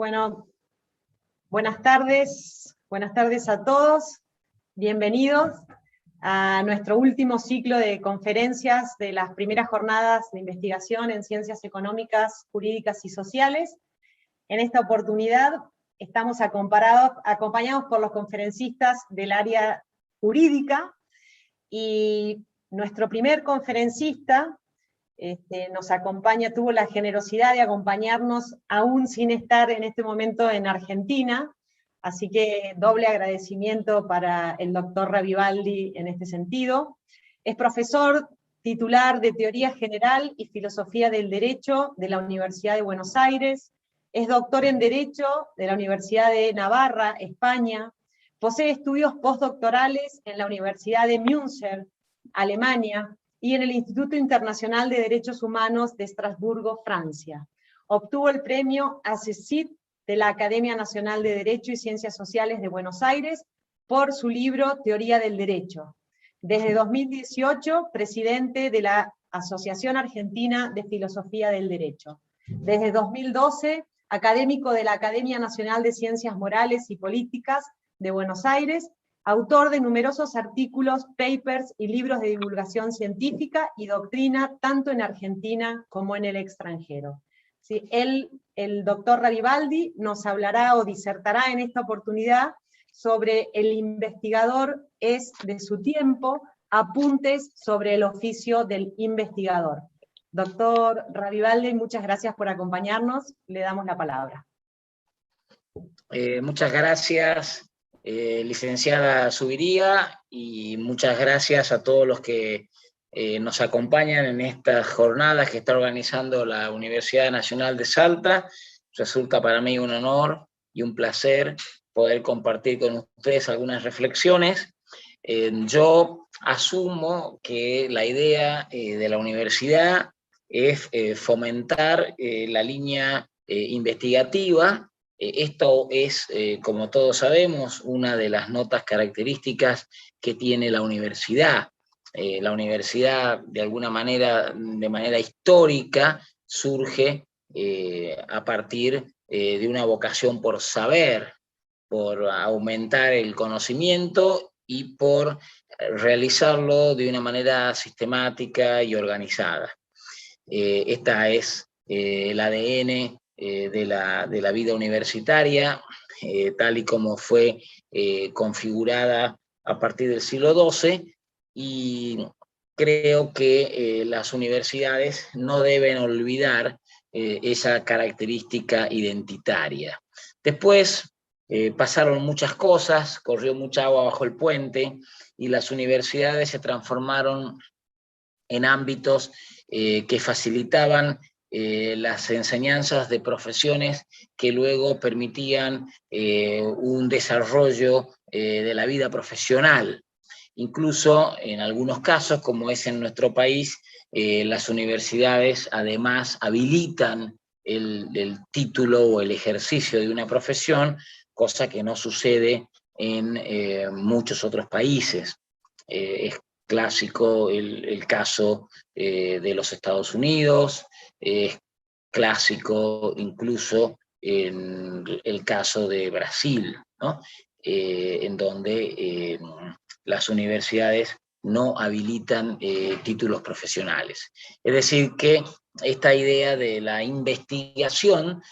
Bueno, buenas tardes a todos, bienvenidos a nuestro último ciclo de conferencias de las primeras jornadas de investigación en ciencias económicas, jurídicas y sociales. En esta oportunidad estamos acompañados por los conferencistas del área jurídica, y nuestro primer conferencista tuvo la generosidad de acompañarnos aún sin estar en este momento en Argentina, así que doble agradecimiento para el doctor Ravivaldi en este sentido. Es profesor titular de Teoría General y Filosofía del Derecho de la Universidad de Buenos Aires, es doctor en Derecho de la Universidad de Navarra, España, posee estudios postdoctorales en la Universidad de Münster, Alemania, y en el Instituto Internacional de Derechos Humanos de Estrasburgo, Francia. Obtuvo el premio ACECID de la Academia Nacional de Derecho y Ciencias Sociales de Buenos Aires por su libro Teoría del Derecho. Desde 2018, presidente de la Asociación Argentina de Filosofía del Derecho. Desde 2012, académico de la Academia Nacional de Ciencias Morales y Políticas de Buenos Aires, autor de numerosos artículos, papers y libros de divulgación científica y doctrina, tanto en Argentina como en el extranjero. Sí, el doctor Ravivaldi nos hablará o disertará en esta oportunidad sobre El investigador es de su tiempo, apuntes sobre el oficio del investigador. Doctor Ravivaldi, muchas gracias por acompañarnos, le damos la palabra. Muchas gracias, licenciada Zuviría, y muchas gracias a todos los que nos acompañan en estas jornadas que está organizando la Universidad Nacional de Salta. Resulta para mí un honor y un placer poder compartir con ustedes algunas reflexiones. Yo asumo que la idea de la universidad es fomentar la línea investigativa. Esto es, como todos sabemos, una de las notas características que tiene la universidad. La universidad, de alguna manera, de manera histórica, surge a partir de una vocación por saber, por aumentar el conocimiento y por realizarlo de una manera sistemática y organizada. Esta es el ADN de la vida universitaria, tal y como fue configurada a partir del siglo XII, y creo que las universidades no deben olvidar esa característica identitaria. Después pasaron muchas cosas, corrió mucha agua bajo el puente, y las universidades se transformaron en ámbitos que facilitaban las enseñanzas de profesiones que luego permitían un desarrollo de la vida profesional. Incluso en algunos casos, como es en nuestro país, las universidades además habilitan el título o el ejercicio de una profesión, cosa que no sucede en muchos otros países. Es clásico el caso de los Estados Unidos, es clásico incluso en el caso de Brasil, ¿no? En donde las universidades no habilitan títulos profesionales. Es decir, que esta idea de la investigación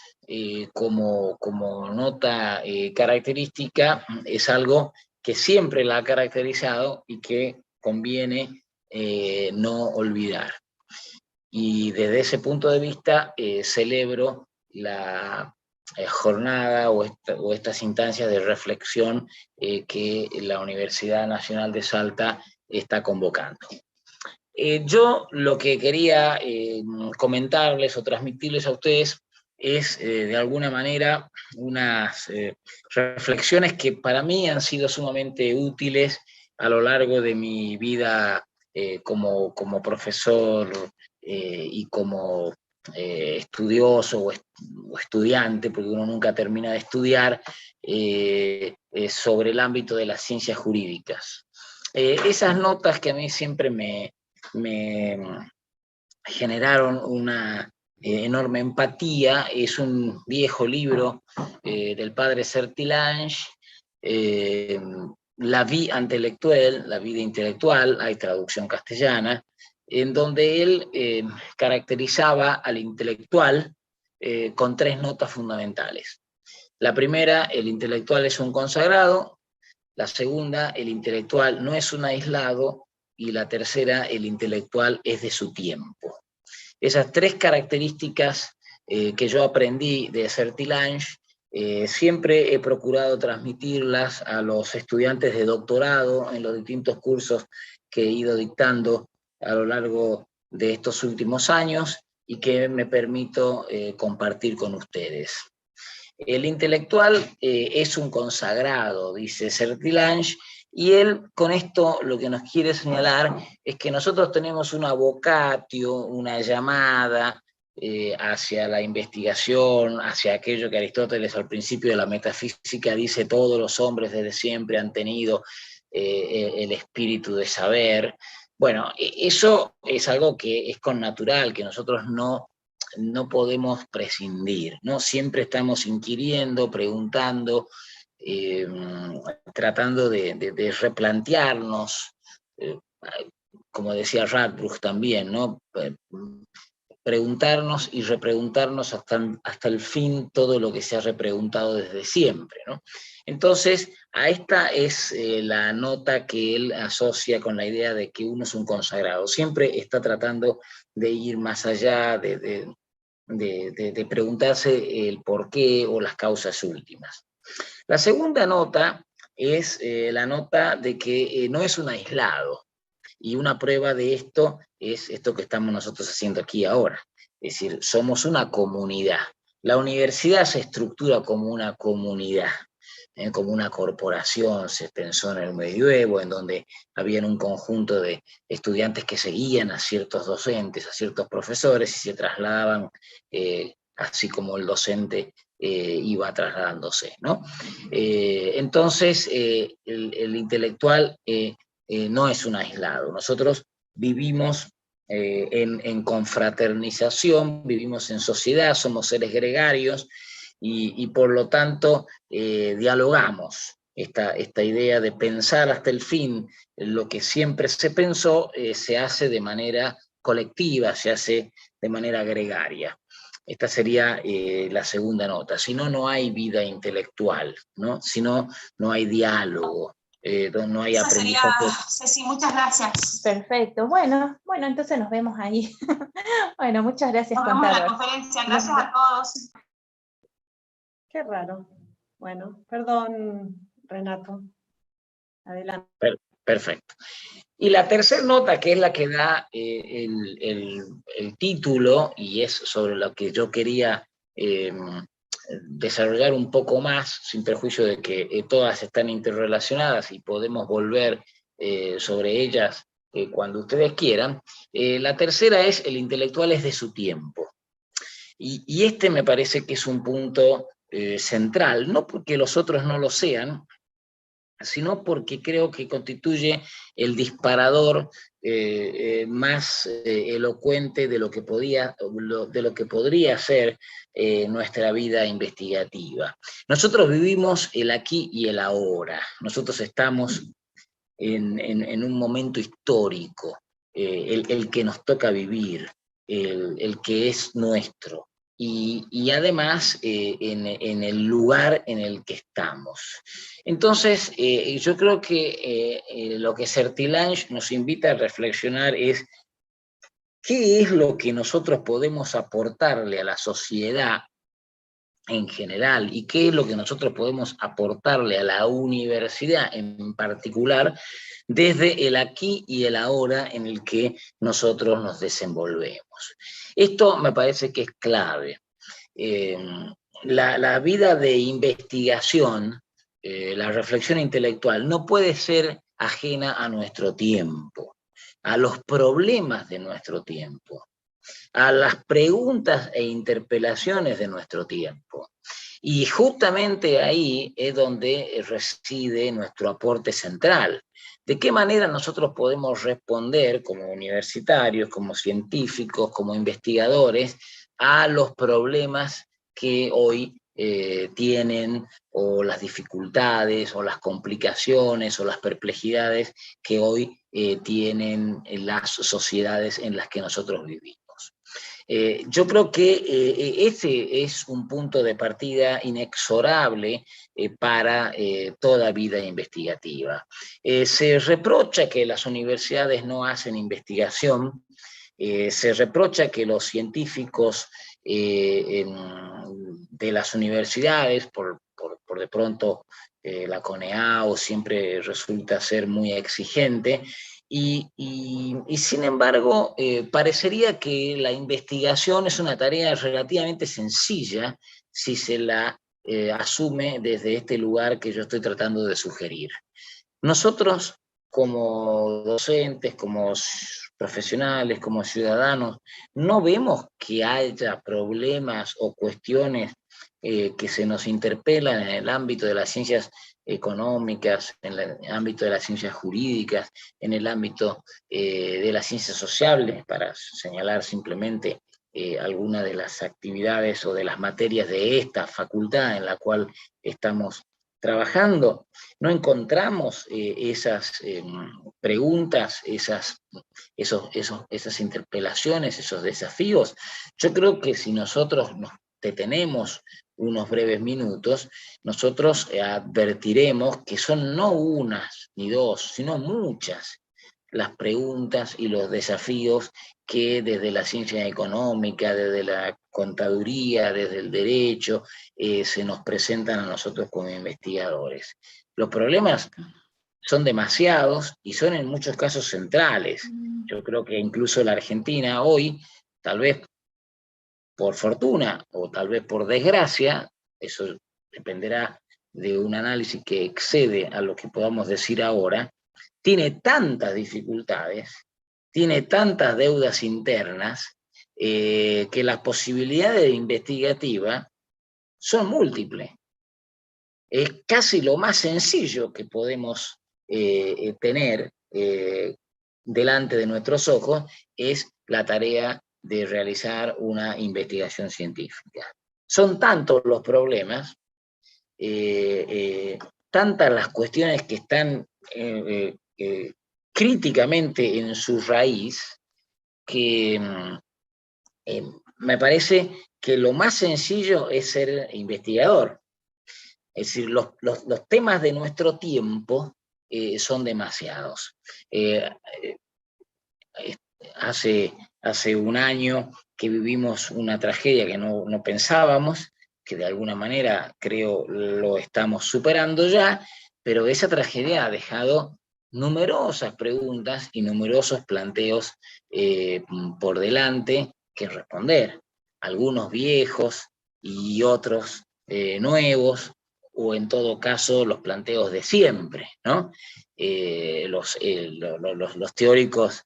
como nota característica es algo que siempre la ha caracterizado y que conviene no olvidar. Y desde ese punto de vista celebro la jornada o estas instancias de reflexión que la Universidad Nacional de Salta está convocando. Yo lo que quería comentarles o transmitirles a ustedes es de alguna manera unas reflexiones que para mí han sido sumamente útiles a lo largo de mi vida como profesor y como estudioso o estudiante, porque uno nunca termina de estudiar, sobre el ámbito de las ciencias jurídicas. Esas notas que a mí siempre me generaron una enorme empatía. Es un viejo libro del padre Sertillange, La vie intellectuelle, la vida intelectual, hay traducción castellana, en donde él caracterizaba al intelectual con 3 notas fundamentales. La primera, el intelectual es un consagrado; la segunda, el intelectual no es un aislado; y la tercera, el intelectual es de su tiempo. Esas 3 características que yo aprendí de Sertillange, siempre he procurado transmitirlas a los estudiantes de doctorado en los distintos cursos que he ido dictando a lo largo de estos últimos años y que me permito compartir con ustedes. El intelectual es un consagrado, dice Sertillange, y él con esto lo que nos quiere señalar es que nosotros tenemos una vocatio, una llamada hacia la investigación, hacia aquello que Aristóteles al principio de la metafísica dice: todos los hombres desde siempre han tenido el espíritu de saber. Bueno, eso es algo que es connatural, que nosotros no podemos prescindir, ¿no? Siempre estamos inquiriendo, preguntando, tratando de replantearnos, como decía Radbruch también, ¿no? Preguntarnos y repreguntarnos hasta el fin todo lo que se ha repreguntado desde siempre, ¿no? Entonces, a esta es la nota que él asocia con la idea de que uno es un consagrado. Siempre está tratando de ir más allá, de preguntarse el porqué o las causas últimas. La segunda nota es la nota de que no es un aislado, y una prueba de esto es esto que estamos nosotros haciendo aquí ahora. Es decir, somos una comunidad. La universidad se estructura como una comunidad, como una corporación. Se pensó en el medioevo, en donde había un conjunto de estudiantes que seguían a ciertos docentes, a ciertos profesores, y se trasladaban así como el docente iba trasladándose, ¿no? Entonces, el intelectual no es un aislado. Nosotros vivimos en confraternización, vivimos en sociedad, somos seres gregarios, y por lo tanto dialogamos. Esta idea de pensar hasta el fin lo que siempre se pensó se hace de manera colectiva, se hace de manera gregaria. Esta sería la segunda nota. Si no, no hay vida intelectual, ¿no? Si no, no hay diálogo. No hay aprendizaje. Ceci, muchas gracias. Perfecto. Bueno, entonces nos vemos ahí. Bueno, muchas gracias, nos vemos contador. en la conferencia. Gracias a todos. Qué raro. Bueno, perdón, Renato. Adelante. Perfecto. Y la tercera nota, que es la que da el título, y es sobre lo que yo quería desarrollar un poco más, sin perjuicio de que todas están interrelacionadas y podemos volver sobre ellas cuando ustedes quieran. La tercera es: el intelectual es de su tiempo. Y este me parece que es un punto central, no porque los otros no lo sean, sino porque creo que constituye el disparador más elocuente de lo que podría ser nuestra vida investigativa. Nosotros vivimos el aquí y el ahora. Nosotros estamos en un momento histórico, el que nos toca vivir, el que es nuestro. Y además en el lugar en el que estamos. Entonces, yo creo que lo que Sertillange nos invita a reflexionar es qué es lo que nosotros podemos aportarle a la sociedad en general y qué es lo que nosotros podemos aportarle a la universidad en particular desde el aquí y el ahora en el que nosotros nos desenvolvemos. Esto me parece que es clave. La vida de investigación, la reflexión intelectual, no puede ser ajena a nuestro tiempo, a los problemas de nuestro tiempo, a las preguntas e interpelaciones de nuestro tiempo. Y justamente ahí es donde reside nuestro aporte central. ¿De qué manera nosotros podemos responder como universitarios, como científicos, como investigadores, a los problemas que hoy tienen, o las dificultades, o las complicaciones, o las perplejidades que hoy tienen las sociedades en las que nosotros vivimos. Yo creo que ese es un punto de partida inexorable para toda vida investigativa. Se reprocha que las universidades no hacen investigación, se reprocha que los científicos de las universidades, por de pronto la CONEAO siempre resulta ser muy exigente, y sin embargo parecería que la investigación es una tarea relativamente sencilla si se la asume desde este lugar que yo estoy tratando de sugerir. Nosotros, como docentes, como profesionales, como ciudadanos, no vemos que haya problemas o cuestiones que se nos interpelan en el ámbito de las ciencias económicas, en el ámbito de las ciencias jurídicas, en el ámbito de las ciencias sociales, para señalar simplemente algunas de las actividades o de las materias de esta facultad en la cual estamos trabajando. No encontramos esas preguntas, esas interpelaciones, esos desafíos. Yo creo que si nosotros nos detenemos unos breves minutos, nosotros advertiremos que son no unas ni dos, sino muchas las preguntas y los desafíos que desde la ciencia económica, desde la contaduría, desde el derecho, se nos presentan a nosotros como investigadores. Los problemas son demasiados y son en muchos casos centrales. Yo creo que incluso la Argentina hoy, tal vez por fortuna o tal vez por desgracia, eso dependerá de un análisis que excede a lo que podamos decir ahora, tiene tantas dificultades, tiene tantas deudas internas, que las posibilidades investigativas son múltiples. Es casi lo más sencillo que podemos tener delante de nuestros ojos, es la tarea de realizar una investigación científica. Son tantos los problemas, tantas las cuestiones que están críticamente en su raíz, que me parece que lo más sencillo es ser investigador. Es decir, los temas de nuestro tiempo son demasiados. Hace un año que vivimos una tragedia que no pensábamos, que de alguna manera creo lo estamos superando ya, pero esa tragedia ha dejado numerosas preguntas y numerosos planteos por delante que responder. Algunos viejos y otros nuevos, o en todo caso los planteos de siempre, ¿no? Los teóricos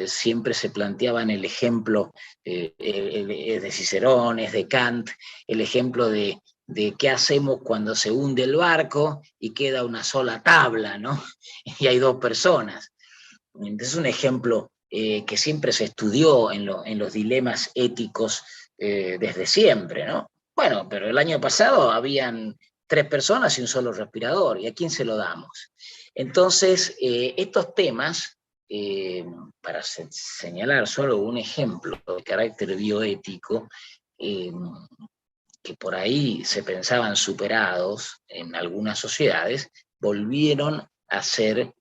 siempre se planteaban el ejemplo de Cicerón, de Kant, el ejemplo de qué hacemos cuando se hunde el barco y queda una sola tabla, ¿no? Y hay dos personas. Entonces es un ejemplo que siempre se estudió en los dilemas éticos desde siempre, ¿no? Bueno, pero el año pasado habían 3 personas y un solo respirador, ¿y a quién se lo damos? Entonces, estos temas, para señalar solo un ejemplo de carácter bioético, que por ahí se pensaban superados en algunas sociedades, volvieron a ser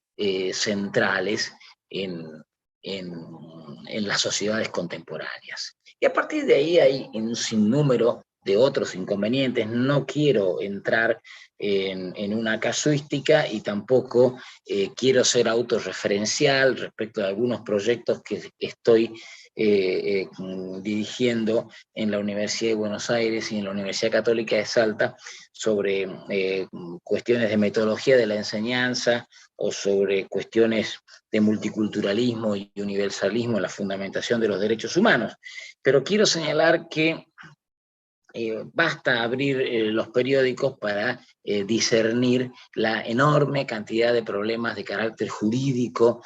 centrales en las sociedades contemporáneas. Y a partir de ahí hay un sinnúmero de otros inconvenientes. No quiero entrar en una casuística y tampoco quiero ser autorreferencial respecto de algunos proyectos que estoy dirigiendo en la Universidad de Buenos Aires y en la Universidad Católica de Salta sobre cuestiones de metodología de la enseñanza o sobre cuestiones de multiculturalismo y universalismo en la fundamentación de los derechos humanos. Pero quiero señalar que basta abrir los periódicos para discernir la enorme cantidad de problemas de carácter jurídico,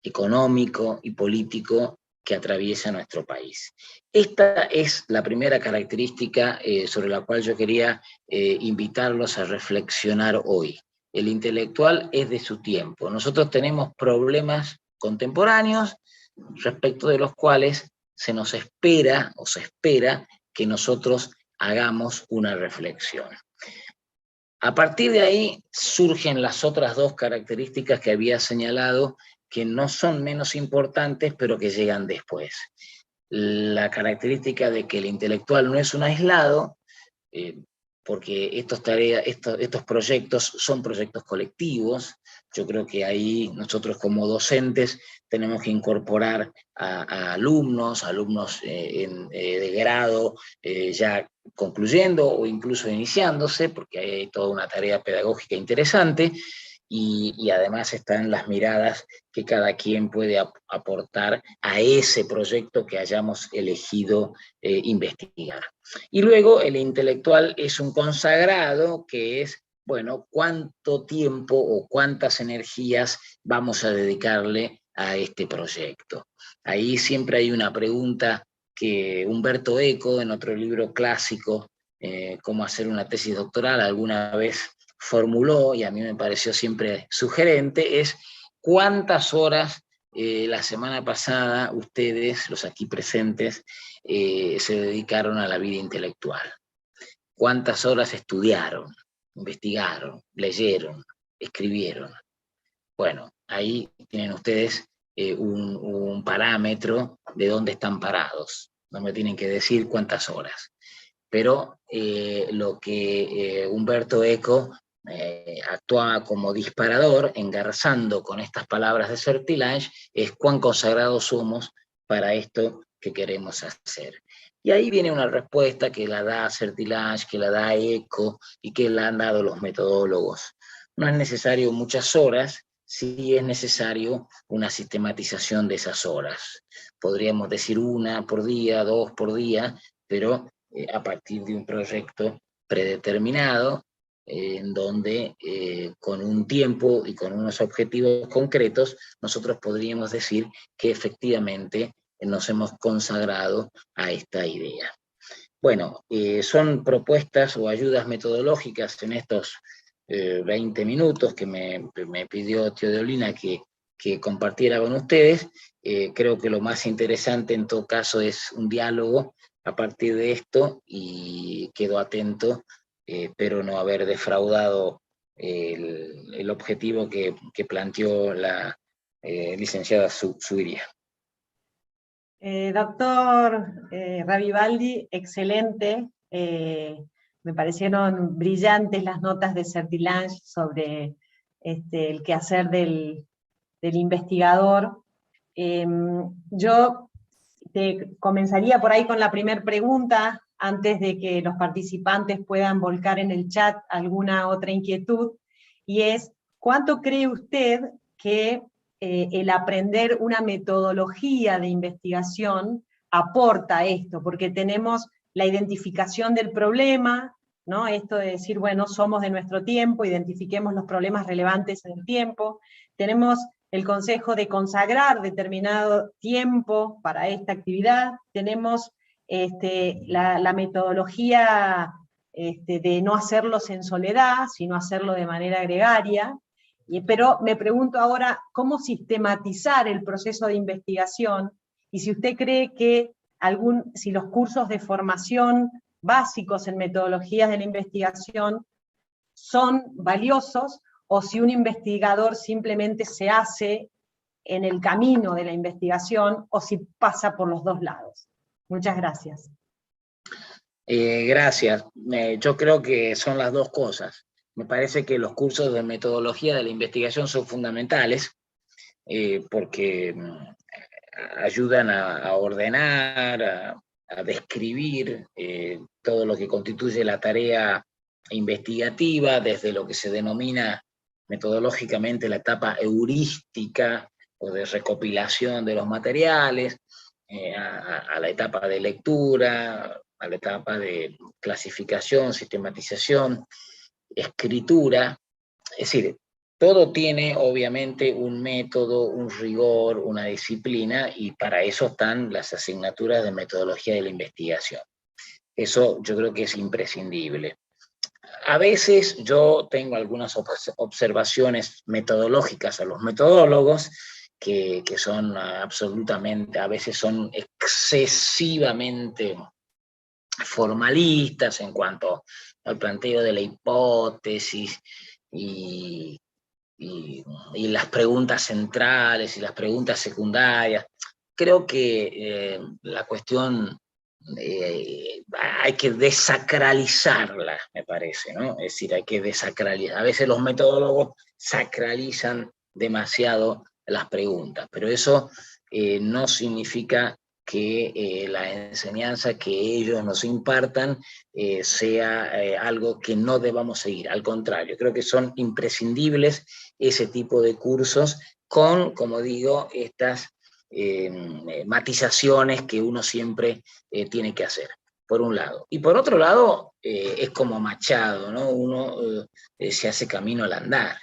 económico y político que atraviesa nuestro país. Esta es la primera característica sobre la cual yo quería invitarlos a reflexionar hoy. El intelectual es de su tiempo. Nosotros tenemos problemas contemporáneos respecto de los cuales se nos espera o se espera que nosotros hagamos una reflexión. A partir de ahí surgen las otras dos características que había señalado, que no son menos importantes, pero que llegan después. La característica de que el intelectual no es un aislado, porque estos proyectos son proyectos colectivos. Yo creo que ahí nosotros como docentes tenemos que incorporar a alumnos de grado ya concluyendo o incluso iniciándose, porque hay toda una tarea pedagógica interesante, y además están las miradas que cada quien puede aportar a ese proyecto que hayamos elegido investigar. Y luego el intelectual es un consagrado, que es, bueno, cuánto tiempo o cuántas energías vamos a dedicarle a este proyecto. Ahí siempre hay una pregunta que Umberto Eco, en otro libro clásico, Cómo hacer una tesis doctoral, alguna vez formuló, y a mí me pareció siempre sugerente, es cuántas horas la semana pasada ustedes, los aquí presentes, se dedicaron a la vida intelectual. ¿Cuántas horas estudiaron, investigaron, leyeron, escribieron? Bueno, ahí tienen ustedes un parámetro de dónde están parados. No me tienen que decir cuántas horas. Pero lo que Umberto Eco actuaba como disparador, engarzando con estas palabras de Sertillange, es cuán consagrados somos para esto que queremos hacer. Y ahí viene una respuesta que la da Sertillange, que la da Eco y que la han dado los metodólogos. No es necesario muchas horas, sí es necesario una sistematización de esas horas. Podríamos decir 1 por día, 2 por día, pero a partir de un proyecto predeterminado, en donde con un tiempo y con unos objetivos concretos, nosotros podríamos decir que efectivamente nos hemos consagrado a esta idea. Bueno, son propuestas o ayudas metodológicas en estos 20 minutos que me pidió Teodolina que compartiera con ustedes. Creo que lo más interesante en todo caso es un diálogo a partir de esto, y quedo atento, espero no haber defraudado el objetivo que planteó la licenciada Zuviría. Doctor Ravivaldi, excelente. Me parecieron brillantes las notas de Sertillange sobre el quehacer del investigador. Yo comenzaría por ahí con la primera pregunta, antes de que los participantes puedan volcar en el chat alguna otra inquietud, y es, ¿cuánto cree usted que el aprender una metodología de investigación aporta a esto? Porque tenemos la identificación del problema, ¿no? Esto de decir, bueno, somos de nuestro tiempo, identifiquemos los problemas relevantes en el tiempo. Tenemos el consejo de consagrar determinado tiempo para esta actividad. Tenemos la metodología de no hacerlos en soledad, sino hacerlo de manera gregaria. Pero me pregunto ahora, ¿cómo sistematizar el proceso de investigación? Y si usted cree que si los cursos de formación básicos en metodologías de la investigación son valiosos, o si un investigador simplemente se hace en el camino de la investigación, o si pasa por los dos lados. Muchas gracias. Gracias. Yo creo que son las dos cosas. Me parece que los cursos de metodología de la investigación son fundamentales, porque ayudan a ordenar, a describir todo lo que constituye la tarea investigativa, desde lo que se denomina metodológicamente la etapa heurística o de recopilación de los materiales, a la etapa de lectura, a la etapa de clasificación, sistematización, escritura. Es decir, todo tiene obviamente un método, un rigor, una disciplina, y para eso están las asignaturas de metodología de la investigación. Eso yo creo que es imprescindible. A veces yo tengo algunas observaciones metodológicas a los metodólogos que son absolutamente, a veces son excesivamente formalistas en cuanto al planteo de la hipótesis y las preguntas centrales y las preguntas secundarias. Creo que la cuestión hay que desacralizarla, me parece, ¿no? Es decir, hay que desacralizar. A veces los metodólogos sacralizan demasiado las preguntas, pero eso no significa que la enseñanza que ellos nos impartan sea algo que no debamos seguir. Al contrario, creo que son imprescindibles ese tipo de cursos con, como digo, estas matizaciones que uno siempre tiene que hacer, por un lado. Y por otro lado, es como Machado, ¿no? Uno se hace camino al andar.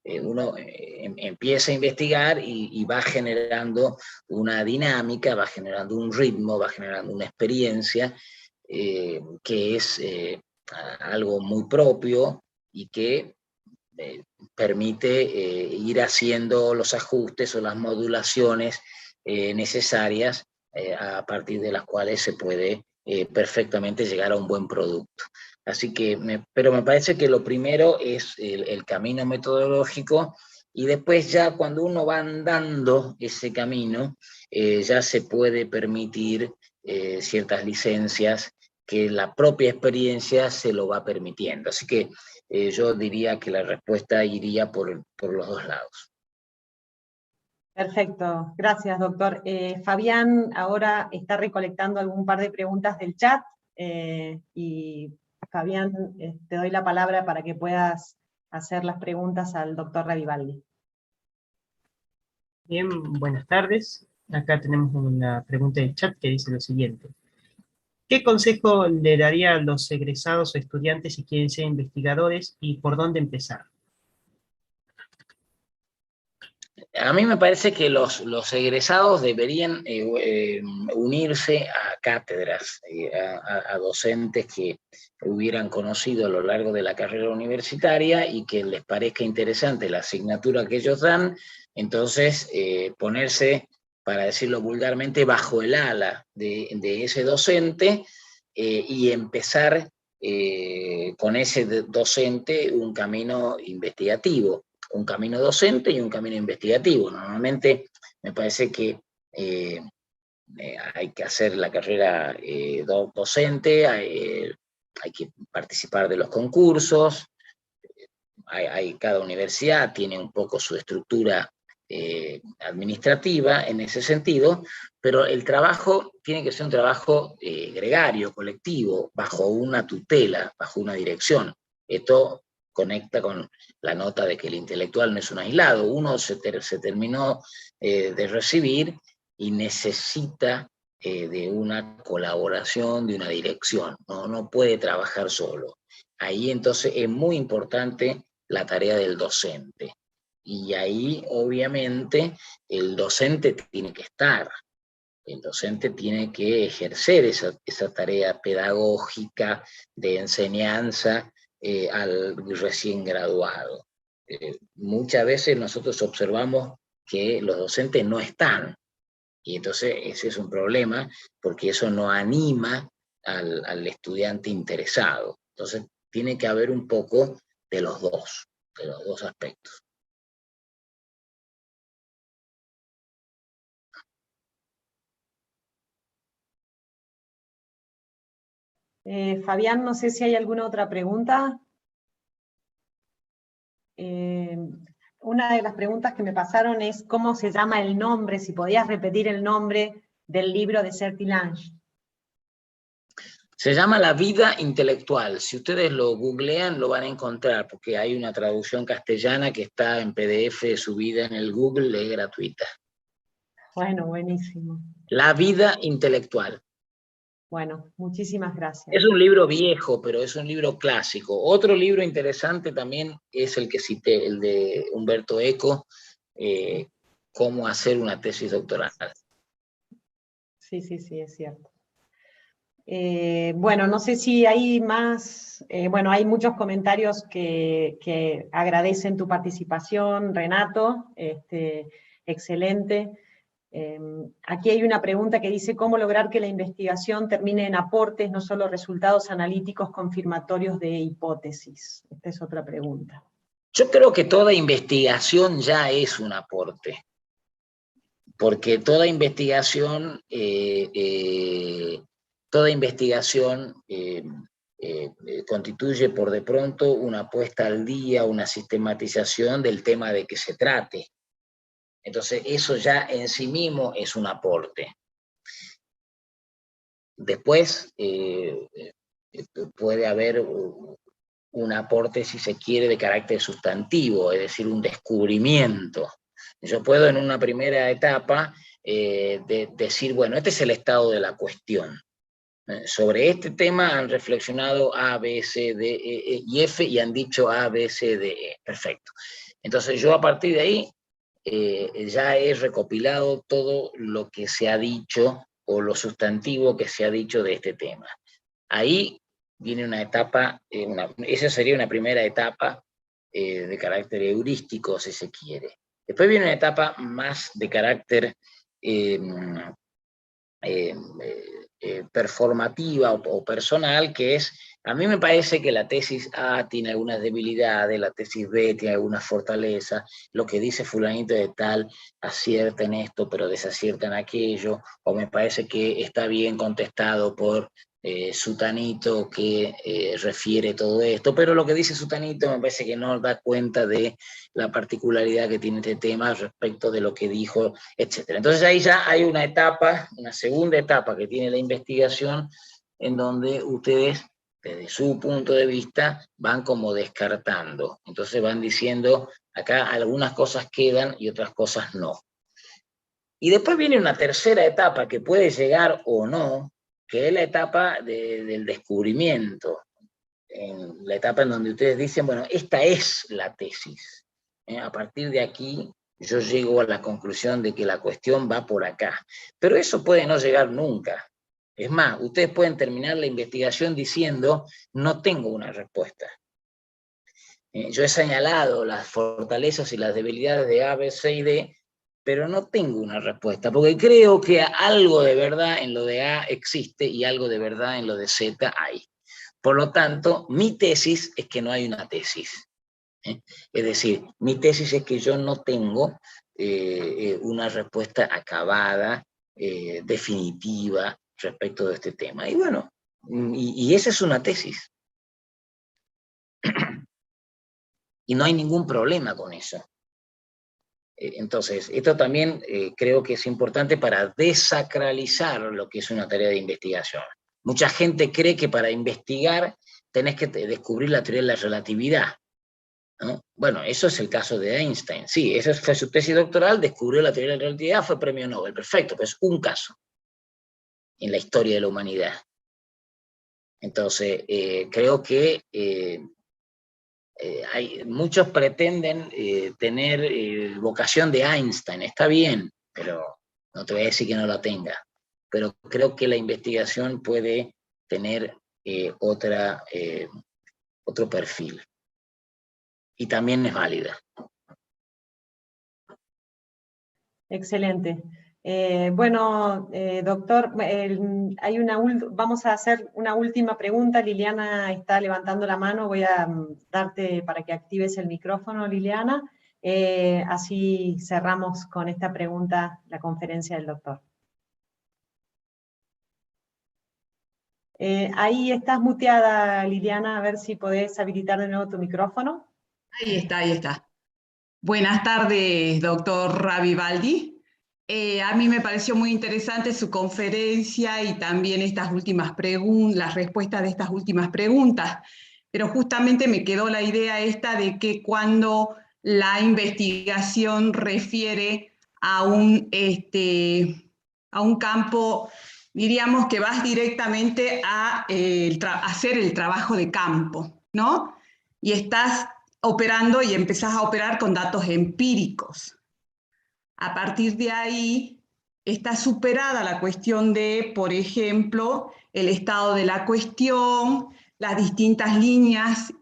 Uno empieza a investigar y va generando una dinámica, va generando un ritmo, va generando una experiencia que es algo muy propio y que permite ir haciendo los ajustes o las modulaciones necesarias a partir de las cuales se puede perfectamente llegar a un buen producto. Así que, pero me parece que lo primero es el camino metodológico, y después ya cuando uno va andando ese camino, ya se puede permitir ciertas licencias que la propia experiencia se lo va permitiendo. Así que yo diría que la respuesta iría por los dos lados. Perfecto, gracias doctor. Fabián ahora está recolectando algún par de preguntas del chat, y Fabián, te doy la palabra para que puedas hacer las preguntas al doctor Revivaldi. Bien, buenas tardes. Acá tenemos una pregunta del chat que dice lo siguiente. ¿Qué consejo le daría a los egresados o estudiantes si quieren ser investigadores y por dónde empezar? A mí me parece que los egresados deberían unirse a cátedras, a docentes que hubieran conocido a lo largo de la carrera universitaria y que les parezca interesante la asignatura que ellos dan. Entonces ponerse, para decirlo vulgarmente, bajo el ala de ese docente y empezar con ese docente un camino investigativo. Un camino docente y un camino investigativo. Normalmente me parece que hay que hacer la carrera docente, hay que participar de los concursos, cada universidad tiene un poco su estructura administrativa en ese sentido, pero el trabajo tiene que ser un trabajo gregario, colectivo, bajo una tutela, bajo una dirección. Esto conecta con la nota de que el intelectual no es un aislado. Uno se terminó de recibir y necesita de una colaboración, de una dirección. No puede trabajar solo. Ahí entonces es muy importante la tarea del docente. Y ahí obviamente el docente tiene que estar. El docente tiene que ejercer esa tarea pedagógica de enseñanza al recién graduado. Muchas veces nosotros observamos que los docentes no están, y entonces ese es un problema, porque eso no anima al estudiante interesado. Entonces tiene que haber un poco de los dos aspectos. Fabián, no sé si hay alguna otra pregunta. Una de las preguntas que me pasaron es cómo se llama el nombre, si podías repetir el nombre del libro de Sertillange. Se llama La vida intelectual. Si ustedes lo googlean, lo van a encontrar, porque hay una traducción castellana que está en PDF subida en el Google, es gratuita. Bueno, buenísimo. La vida intelectual. Bueno, muchísimas gracias. Es un libro viejo, pero es un libro clásico. Otro libro interesante también es el que cité, el de Humberto Eco, Cómo hacer una tesis doctoral. Sí, es cierto. Bueno, no sé si hay más, bueno, hay muchos comentarios que agradecen tu participación, Renato, excelente. Aquí hay una pregunta que dice, ¿cómo lograr que la investigación termine en aportes, no solo resultados analíticos confirmatorios de hipótesis? Esta es otra pregunta. Yo creo que toda investigación ya es un aporte, porque toda investigación constituye por de pronto una puesta al día, una sistematización del tema de que se trate. Entonces eso ya en sí mismo es un aporte. Después puede haber un aporte, si se quiere, de carácter sustantivo, es decir, un descubrimiento. Yo puedo en una primera etapa decir, bueno, este es el estado de la cuestión. Sobre este tema han reflexionado A, B, C, D, E, y F y han dicho A, B, C, D, E. Perfecto. Entonces yo a partir de ahí ya he recopilado todo lo que se ha dicho o lo sustantivo que se ha dicho de este tema. Ahí viene una etapa, esa sería una primera etapa de carácter heurístico, si se quiere. Después viene una etapa más de carácter performativa o personal, que es, a mí me parece que la tesis A tiene algunas debilidades, la tesis B tiene algunas fortalezas, lo que dice fulanito de tal acierta en esto, pero desacierta en aquello, o me parece que está bien contestado por sutanito que refiere todo esto, pero lo que dice sutanito me parece que no da cuenta de la particularidad que tiene este tema respecto de lo que dijo, etc. Entonces ahí ya hay una etapa, una segunda etapa que tiene la investigación, en donde ustedes, desde su punto de vista, van como descartando. Entonces van diciendo, acá algunas cosas quedan y otras cosas no. Y después viene una tercera etapa que puede llegar o no, que es la etapa del descubrimiento, en la etapa en donde ustedes dicen, bueno, esta es la tesis. A partir de aquí yo llego a la conclusión de que la cuestión va por acá. Pero eso puede no llegar nunca. Es más, ustedes pueden terminar la investigación diciendo, no tengo una respuesta. Yo he señalado las fortalezas y las debilidades de A, B, C y D, pero no tengo una respuesta, porque creo que algo de verdad en lo de A existe y algo de verdad en lo de Z hay. Por lo tanto, mi tesis es que no hay una tesis. Es decir, mi tesis es que yo no tengo una respuesta acabada, definitiva, respecto de este tema. Y bueno, y esa es una tesis. Y no hay ningún problema con eso. Entonces, esto también creo que es importante para desacralizar lo que es una tarea de investigación. Mucha gente cree que para investigar tenés que descubrir la teoría de la relatividad, ¿no? Bueno, eso es el caso de Einstein. Sí, esa fue su tesis doctoral, descubrió la teoría de la relatividad, fue premio Nobel. Perfecto, pero es un caso en la historia de la humanidad. Entonces, creo que muchos pretenden tener vocación de Einstein, está bien, pero no te voy a decir que no la tenga. Pero creo que la investigación puede tener otro perfil. Y también es válida. Excelente. Bueno, doctor, vamos a hacer una última pregunta. Liliana está levantando la mano. Voy a darte para que actives el micrófono, Liliana. Así cerramos con esta pregunta la conferencia del doctor. Ahí estás muteada, Liliana, a ver si podés habilitar de nuevo tu micrófono. Ahí está, ahí está. Buenas tardes, doctor Ravivaldi. A mí me pareció muy interesante su conferencia y también estas últimas preguntas, las respuestas de estas últimas preguntas, pero justamente me quedó la idea esta de que cuando la investigación refiere a un campo diríamos que vas directamente a hacer el trabajo de campo, ¿no? Y estás operando y empezás a operar con datos empíricos. A partir de ahí está superada la cuestión de, por ejemplo, el estado de la cuestión, las distintas líneas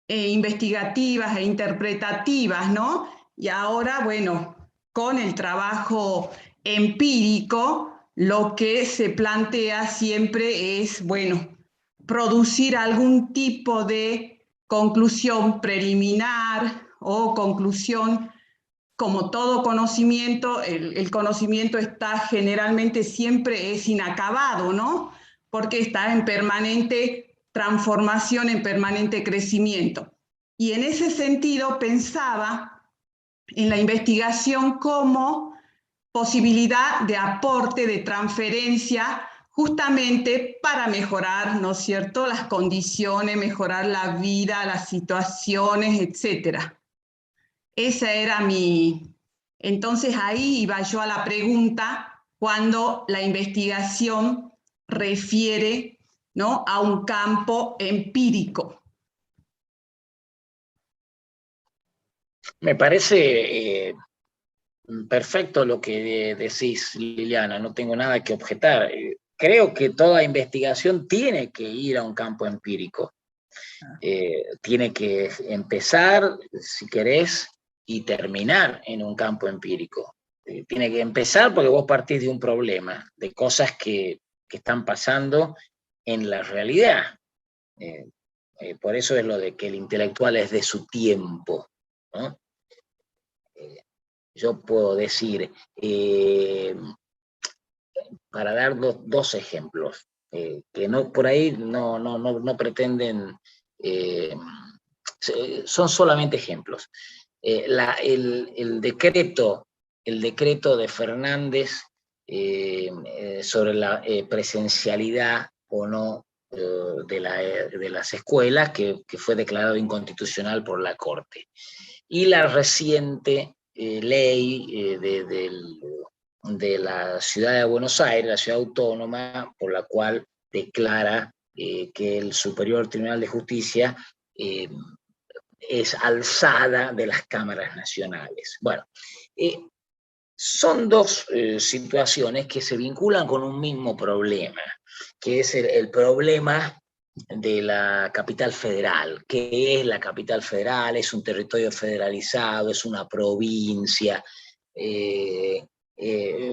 investigativas e interpretativas, ¿no? Y ahora, bueno, con el trabajo empírico, lo que se plantea siempre es, bueno, producir algún tipo de conclusión preliminar o conclusión. Como todo conocimiento, el conocimiento está generalmente siempre es inacabado, ¿no? Porque está en permanente transformación, en permanente crecimiento. Y en ese sentido pensaba en la investigación como posibilidad de aporte, de transferencia, justamente para mejorar, ¿no es cierto?, las condiciones, mejorar la vida, las situaciones, etcétera. Esa era mi... Entonces ahí iba yo a la pregunta cuando la investigación refiere, ¿no?, a un campo empírico. Me parece perfecto lo que decís, Liliana, no tengo nada que objetar. Creo que toda investigación tiene que ir a un campo empírico. Tiene que empezar, si querés, y terminar en un campo empírico. Tiene que empezar porque vos partís de un problema, de cosas que están pasando en la realidad. Por eso es lo de que el intelectual es de su tiempo, ¿no? Yo puedo decir, para dar dos ejemplos, que no, por ahí no pretenden, son solamente ejemplos. El decreto de Fernández sobre la presencialidad o no de las escuelas, que fue declarado inconstitucional por la Corte. Y la reciente ley de la ciudad de Buenos Aires, la ciudad autónoma, por la cual declara que el Superior Tribunal de Justicia es alzada de las cámaras nacionales. Bueno, son dos situaciones que se vinculan con un mismo problema, que es el problema de la capital federal. ¿Qué es la capital federal? Es un territorio federalizado, es una provincia,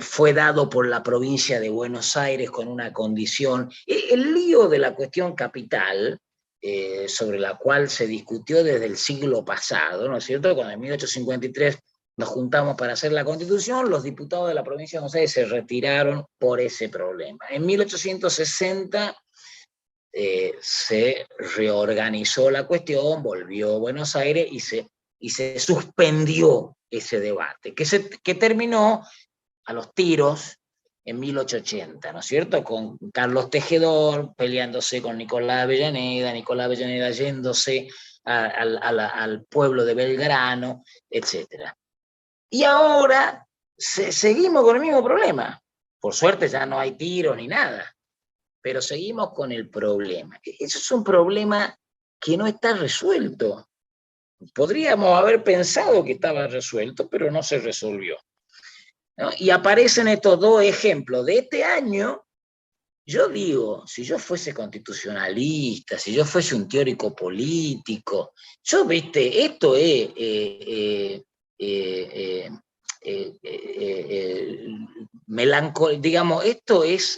fue dado por la provincia de Buenos Aires con una condición. El lío de la cuestión capital, sobre la cual se discutió desde el siglo pasado, ¿no es cierto? Cuando en 1853 nos juntamos para hacer la Constitución, los diputados de la provincia de Buenos Aires se retiraron por ese problema. En 1860 se reorganizó la cuestión, volvió a Buenos Aires y se suspendió ese debate, que terminó a los tiros en 1880, ¿no es cierto? Con Carlos Tejedor peleándose con Nicolás Avellaneda yéndose al pueblo de Belgrano, etc. Y ahora seguimos con el mismo problema. Por suerte ya no hay tiros ni nada, pero seguimos con el problema. Eso es un problema que no está resuelto. Podríamos haber pensado que estaba resuelto, pero no se resolvió, ¿no? Y aparecen estos dos ejemplos de este año. Yo digo, si yo fuese constitucionalista, si yo fuese un teórico político, esto es melancólico, digamos, esto es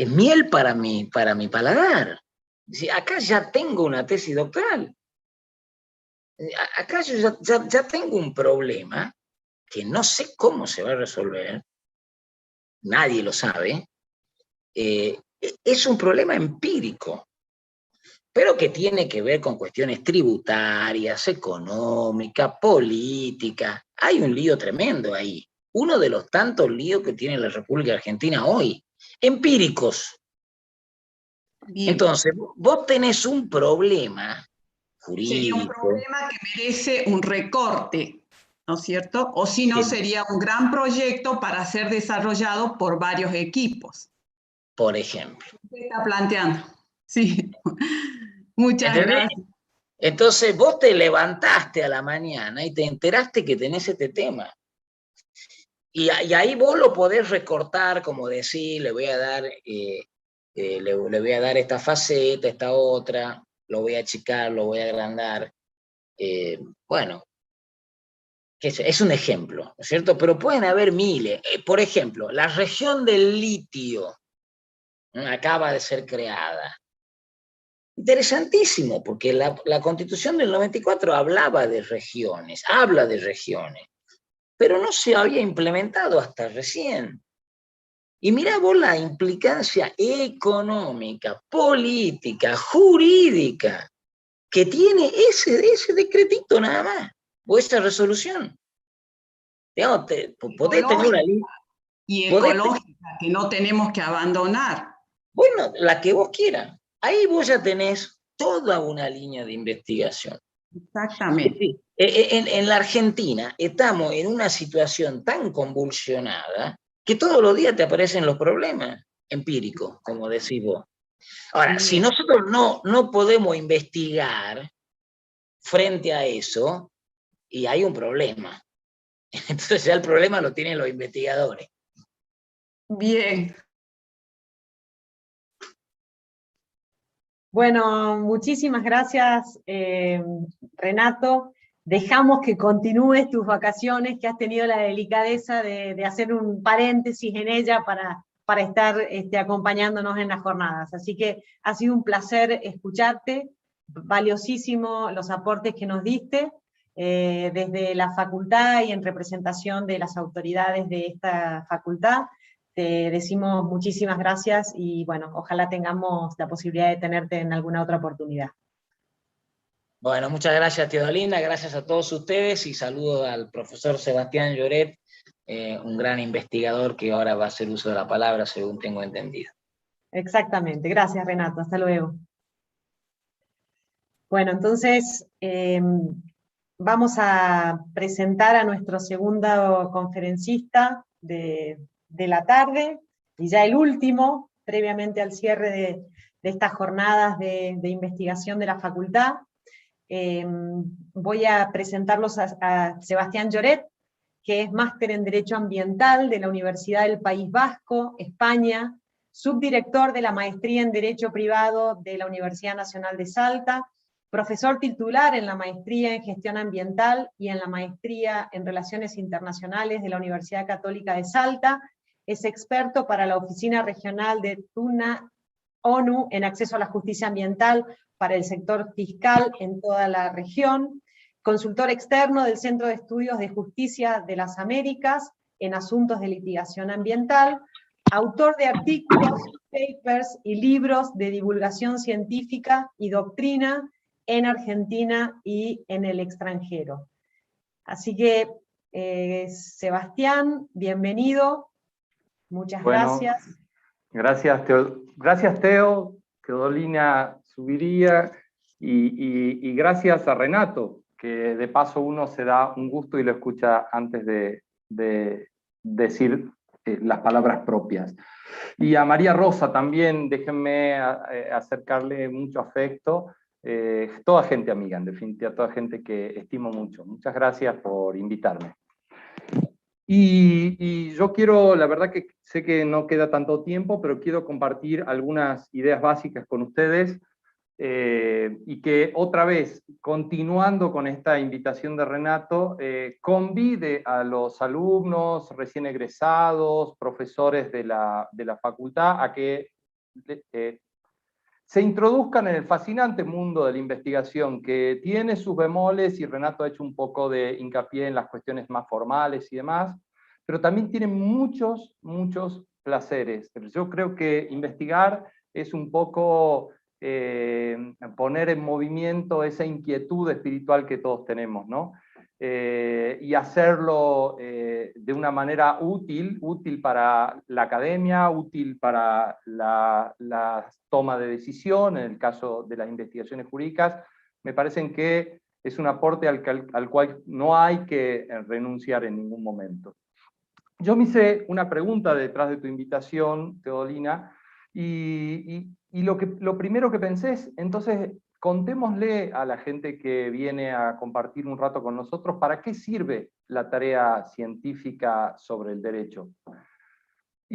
miel para mi paladar. Acá ya tengo una tesis doctoral. Acá yo ya tengo un problema que no sé cómo se va a resolver, nadie lo sabe, es un problema empírico, pero que tiene que ver con cuestiones tributarias, económicas, políticas. Hay un lío tremendo ahí, uno de los tantos líos que tiene la República Argentina hoy, empíricos. Bien. Entonces, vos tenés un problema jurídico. Sería un problema que merece un recorte. ¿no es cierto? O si no, Sí. sería un gran proyecto para ser desarrollado por varios equipos. Por ejemplo. ¿Qué está planteando? Sí. Muchas ¿Entendés? gracias. Entonces vos te levantaste a la mañana y te enteraste que tenés este tema. Y ahí vos lo podés recortar, como decir, le voy a dar, le voy a dar esta faceta, esta otra, lo voy a achicar, lo voy a agrandar. Bueno, es un ejemplo, ¿no es cierto? Pero pueden haber miles. Por ejemplo, la región del litio acaba de ser creada. Interesantísimo, porque la Constitución del 94 hablaba de regiones, habla de regiones, pero no se había implementado hasta recién. Y mirá vos la implicancia económica, política, jurídica que tiene ese decretito nada más, o esa resolución. Digamos, podés tener una línea. Y ecológica, que no tenemos que abandonar. Bueno, la que vos quieras. Ahí vos ya tenés toda una línea de investigación. Exactamente. En la Argentina estamos en una situación tan convulsionada que todos los días te aparecen los problemas empíricos, como decís vos. Ahora, si nosotros no podemos investigar frente a eso, y hay un problema. Entonces ya el problema lo tienen los investigadores. Bien. Bueno, muchísimas gracias, Renato. Dejamos que continúes tus vacaciones, que has tenido la delicadeza de hacer un paréntesis en ella para estar acompañándonos en las jornadas. Así que ha sido un placer escucharte, valiosísimo los aportes que nos diste desde la facultad y en representación de las autoridades de esta facultad. Te decimos muchísimas gracias y bueno, ojalá tengamos la posibilidad de tenerte en alguna otra oportunidad. Bueno, muchas gracias, Teodolina, gracias a todos ustedes y saludo al profesor Sebastián Lloret, un gran investigador que ahora va a hacer uso de la palabra, según tengo entendido. Exactamente, gracias Renato, hasta luego. Bueno, entonces vamos a presentar a nuestro segundo conferencista de la tarde, y ya el último, previamente al cierre de estas jornadas de investigación de la facultad. Voy a presentarlos a Sebastián Lloret, que es máster en Derecho Ambiental de la Universidad del País Vasco, España, subdirector de la Maestría en Derecho Privado de la Universidad Nacional de Salta, profesor titular en la Maestría en Gestión Ambiental y en la Maestría en Relaciones Internacionales de la Universidad Católica de Salta, es experto para la Oficina Regional de Tuna ONU en acceso a la justicia ambiental para el sector fiscal en toda la región, consultor externo del Centro de Estudios de Justicia de las Américas en asuntos de litigación ambiental, autor de artículos, papers y libros de divulgación científica y doctrina en Argentina y en el extranjero. Así que, Sebastián, bienvenido. Muchas gracias. Gracias Teo, Teodolina Zuviría, y gracias a Renato, que de paso uno se da un gusto y lo escucha antes de decir las palabras propias. Y a María Rosa también, déjenme acercarle mucho afecto, toda gente amiga, en definitiva, toda gente que estimo mucho. Muchas gracias por invitarme. Y yo quiero, la verdad que sé que no queda tanto tiempo, pero quiero compartir algunas ideas básicas con ustedes, y que otra vez, continuando con esta invitación de Renato, convide a los alumnos recién egresados, profesores de la facultad, a que se introduzcan en el fascinante mundo de la investigación, que tiene sus bemoles, y Renato ha hecho un poco de hincapié en las cuestiones más formales y demás, pero también tiene muchos placeres. Yo creo que investigar es un poco poner en movimiento esa inquietud espiritual que todos tenemos, ¿no? Y hacerlo de una manera útil para la academia, útil para la toma de decisión, en el caso de las investigaciones jurídicas. Me parecen que es un aporte al cual no hay que renunciar en ningún momento. Yo me hice una pregunta detrás de tu invitación, Teodolina, y lo primero que pensé es, entonces, contémosle a la gente que viene a compartir un rato con nosotros, ¿para qué sirve la tarea científica sobre el derecho?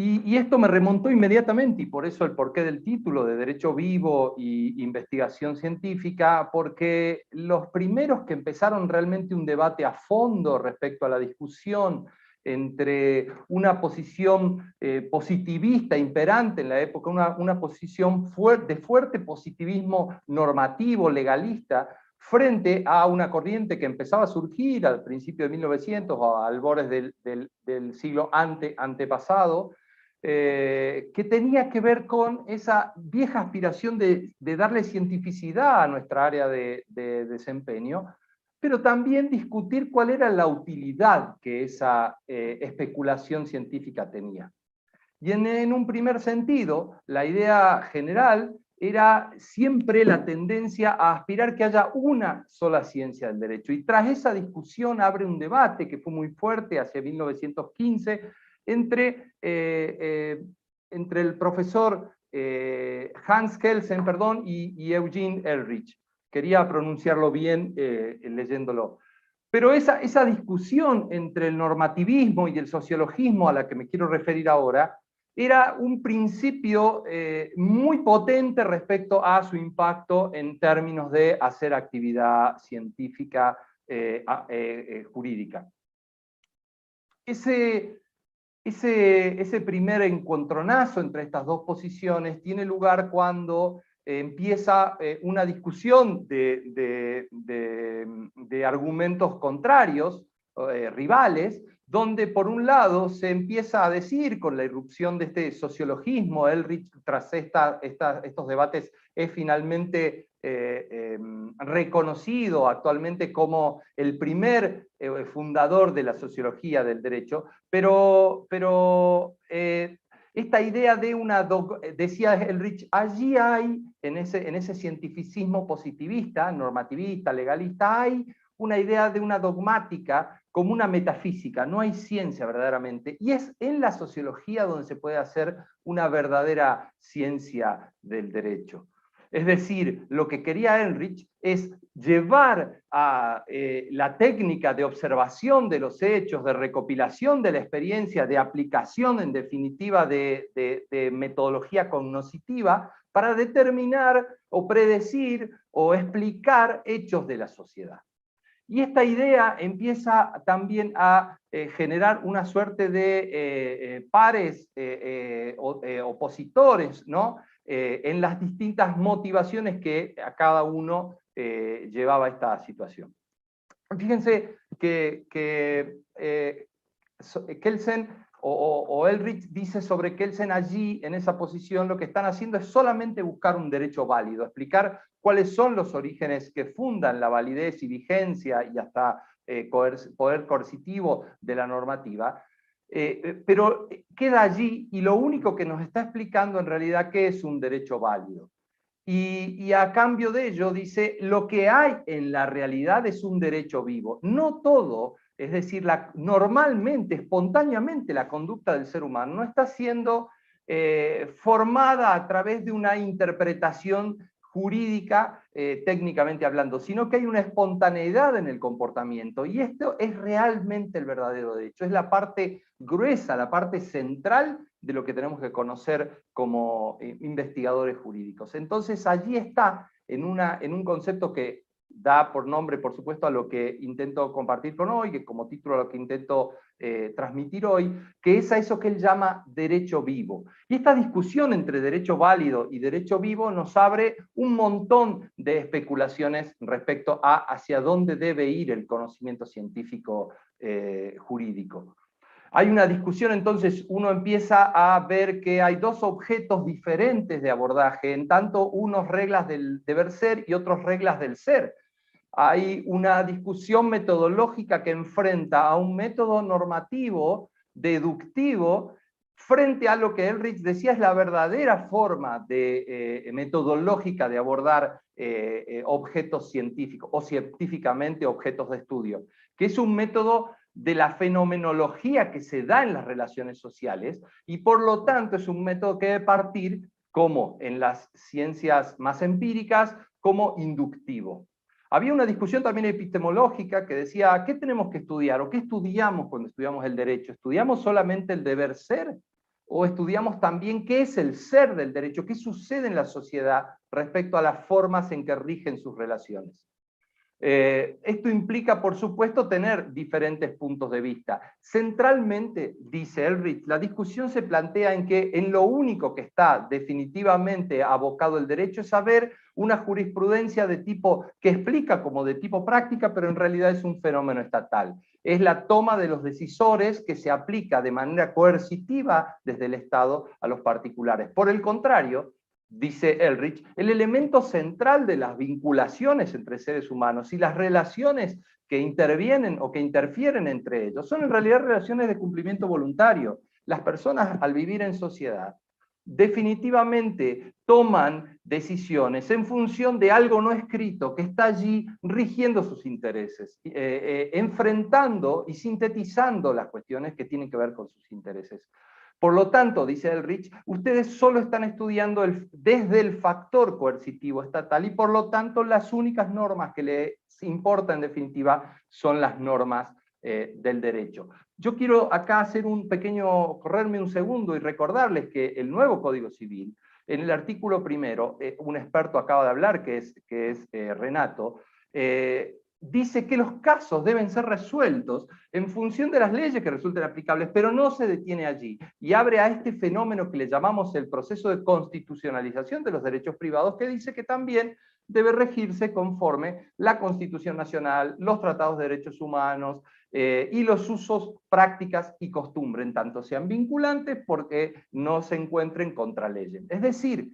Y esto me remontó inmediatamente, y por eso el porqué del título de Derecho Vivo y Investigación Científica, porque los primeros que empezaron realmente un debate a fondo respecto a la discusión entre una posición positivista imperante en la época, una posición de fuerte positivismo normativo, legalista, frente a una corriente que empezaba a surgir al principio de 1900 o a albores del siglo antepasado, que tenía que ver con esa vieja aspiración de darle cientificidad a nuestra área de desempeño, pero también discutir cuál era la utilidad que esa especulación científica tenía. Y en un primer sentido, la idea general era siempre la tendencia a aspirar que haya una sola ciencia del derecho. Y tras esa discusión abre un debate que fue muy fuerte hacia 1915 entre el profesor Hans Kelsen y Eugene Ehrlich. Quería pronunciarlo bien leyéndolo. Pero esa discusión entre el normativismo y el sociologismo a la que me quiero referir ahora, era un principio muy potente respecto a su impacto en términos de hacer actividad científica jurídica. Ese primer encontronazo entre estas dos posiciones tiene lugar cuando empieza una discusión de argumentos contrarios, rivales, donde por un lado se empieza a decir, con la irrupción de este sociologismo, Ehrlich tras estos debates es finalmente reconocido actualmente como el primer fundador de la sociología del derecho, pero esta idea de decía Ehrlich, allí hay, en ese cientificismo positivista, normativista, legalista, hay una idea de una dogmática como una metafísica, no hay ciencia verdaderamente, y es en la sociología donde se puede hacer una verdadera ciencia del derecho. Es decir, lo que quería Ehrlich es llevar a la técnica de observación de los hechos, de recopilación de la experiencia, de aplicación en definitiva de metodología cognoscitiva, para determinar o predecir o explicar hechos de la sociedad. Y esta idea empieza también a generar una suerte de pares opositores, ¿no? En las distintas motivaciones que a cada uno llevaba a esta situación. Fíjense que Kelsen o Ehrlich dice sobre Kelsen allí, en esa posición, lo que están haciendo es solamente buscar un derecho válido, explicar cuáles son los orígenes que fundan la validez y vigencia y hasta poder coercitivo de la normativa, pero queda allí, y lo único que nos está explicando en realidad qué es un derecho válido. Y a cambio de ello dice, lo que hay en la realidad es un derecho vivo. No todo, es decir, normalmente, espontáneamente, la conducta del ser humano no está siendo formada a través de una interpretación jurídica, técnicamente hablando, sino que hay una espontaneidad en el comportamiento, y esto es realmente el verdadero derecho, es la parte gruesa, la parte central de lo que tenemos que conocer como investigadores jurídicos. Entonces allí está, en un concepto que da por nombre, por supuesto, a lo que intento compartir con hoy, que como título a lo que intento transmitir hoy, que es a eso que él llama derecho vivo. Y esta discusión entre derecho válido y derecho vivo nos abre un montón de especulaciones respecto a hacia dónde debe ir el conocimiento científico jurídico. Hay una discusión, entonces uno empieza a ver que hay dos objetos diferentes de abordaje, en tanto unos reglas del deber ser y otros reglas del ser. Hay una discusión metodológica que enfrenta a un método normativo, deductivo, frente a lo que Ehrlich decía es la verdadera forma metodológica de abordar objetos científicos, o científicamente objetos de estudio, que es un método de la fenomenología que se da en las relaciones sociales, y por lo tanto es un método que debe partir, como en las ciencias más empíricas, como inductivo. Había una discusión también epistemológica que decía, ¿qué tenemos que estudiar? ¿O qué estudiamos cuando estudiamos el derecho? ¿Estudiamos solamente el deber ser? ¿O estudiamos también qué es el ser del derecho? ¿Qué sucede en la sociedad respecto a las formas en que rigen sus relaciones? Esto implica, por supuesto, tener diferentes puntos de vista. Centralmente, dice Ehrlich, la discusión se plantea en que en lo único que está definitivamente abocado el derecho es saber una jurisprudencia de tipo que explica como de tipo práctica, pero en realidad es un fenómeno estatal. Es la toma de los decisores que se aplica de manera coercitiva desde el Estado a los particulares. Por el contrario, dice Ehrlich, el elemento central de las vinculaciones entre seres humanos y las relaciones que intervienen o que interfieren entre ellos son en realidad relaciones de cumplimiento voluntario. Las personas, al vivir en sociedad, definitivamente toman decisiones en función de algo no escrito que está allí rigiendo sus intereses, enfrentando y sintetizando las cuestiones que tienen que ver con sus intereses. Por lo tanto, dice Ehrlich, ustedes solo están estudiando desde el factor coercitivo estatal, y por lo tanto las únicas normas que les importan en definitiva son las normas del derecho. Yo quiero acá hacer correrme un segundo y recordarles que el nuevo Código Civil, en el artículo primero, un experto acaba de hablar, que es Renato, dice que los casos deben ser resueltos en función de las leyes que resulten aplicables, pero no se detiene allí, y abre a este fenómeno que le llamamos el proceso de constitucionalización de los derechos privados, que dice que también debe regirse conforme la Constitución Nacional, los tratados de derechos humanos y los usos, prácticas y costumbres, en tanto sean vinculantes porque no se encuentren contra leyes. Es decir,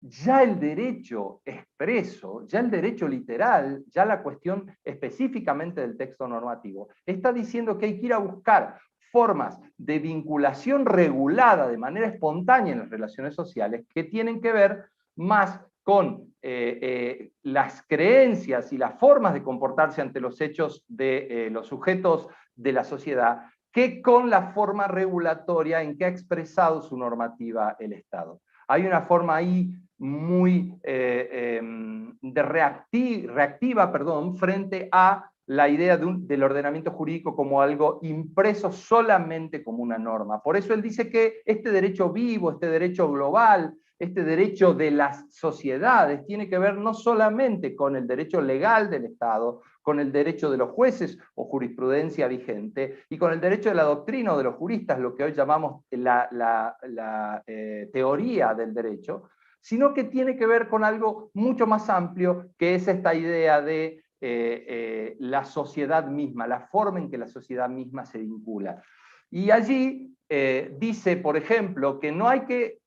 ya el derecho expreso, ya el derecho literal, ya la cuestión específicamente del texto normativo, está diciendo que hay que ir a buscar formas de vinculación regulada de manera espontánea en las relaciones sociales que tienen que ver más con las creencias y las formas de comportarse ante los hechos de los sujetos de la sociedad, que con la forma regulatoria en que ha expresado su normativa el Estado. Hay una forma ahí muy reactiva frente a la idea del ordenamiento jurídico como algo impreso solamente como una norma. Por eso él dice que este derecho vivo, este derecho global, este derecho de las sociedades tiene que ver no solamente con el derecho legal del Estado, con el derecho de los jueces o jurisprudencia vigente, y con el derecho de la doctrina o de los juristas, lo que hoy llamamos la teoría del derecho, sino que tiene que ver con algo mucho más amplio, que es esta idea de la sociedad misma, la forma en que la sociedad misma se vincula. Y allí dice, por ejemplo, que no hay que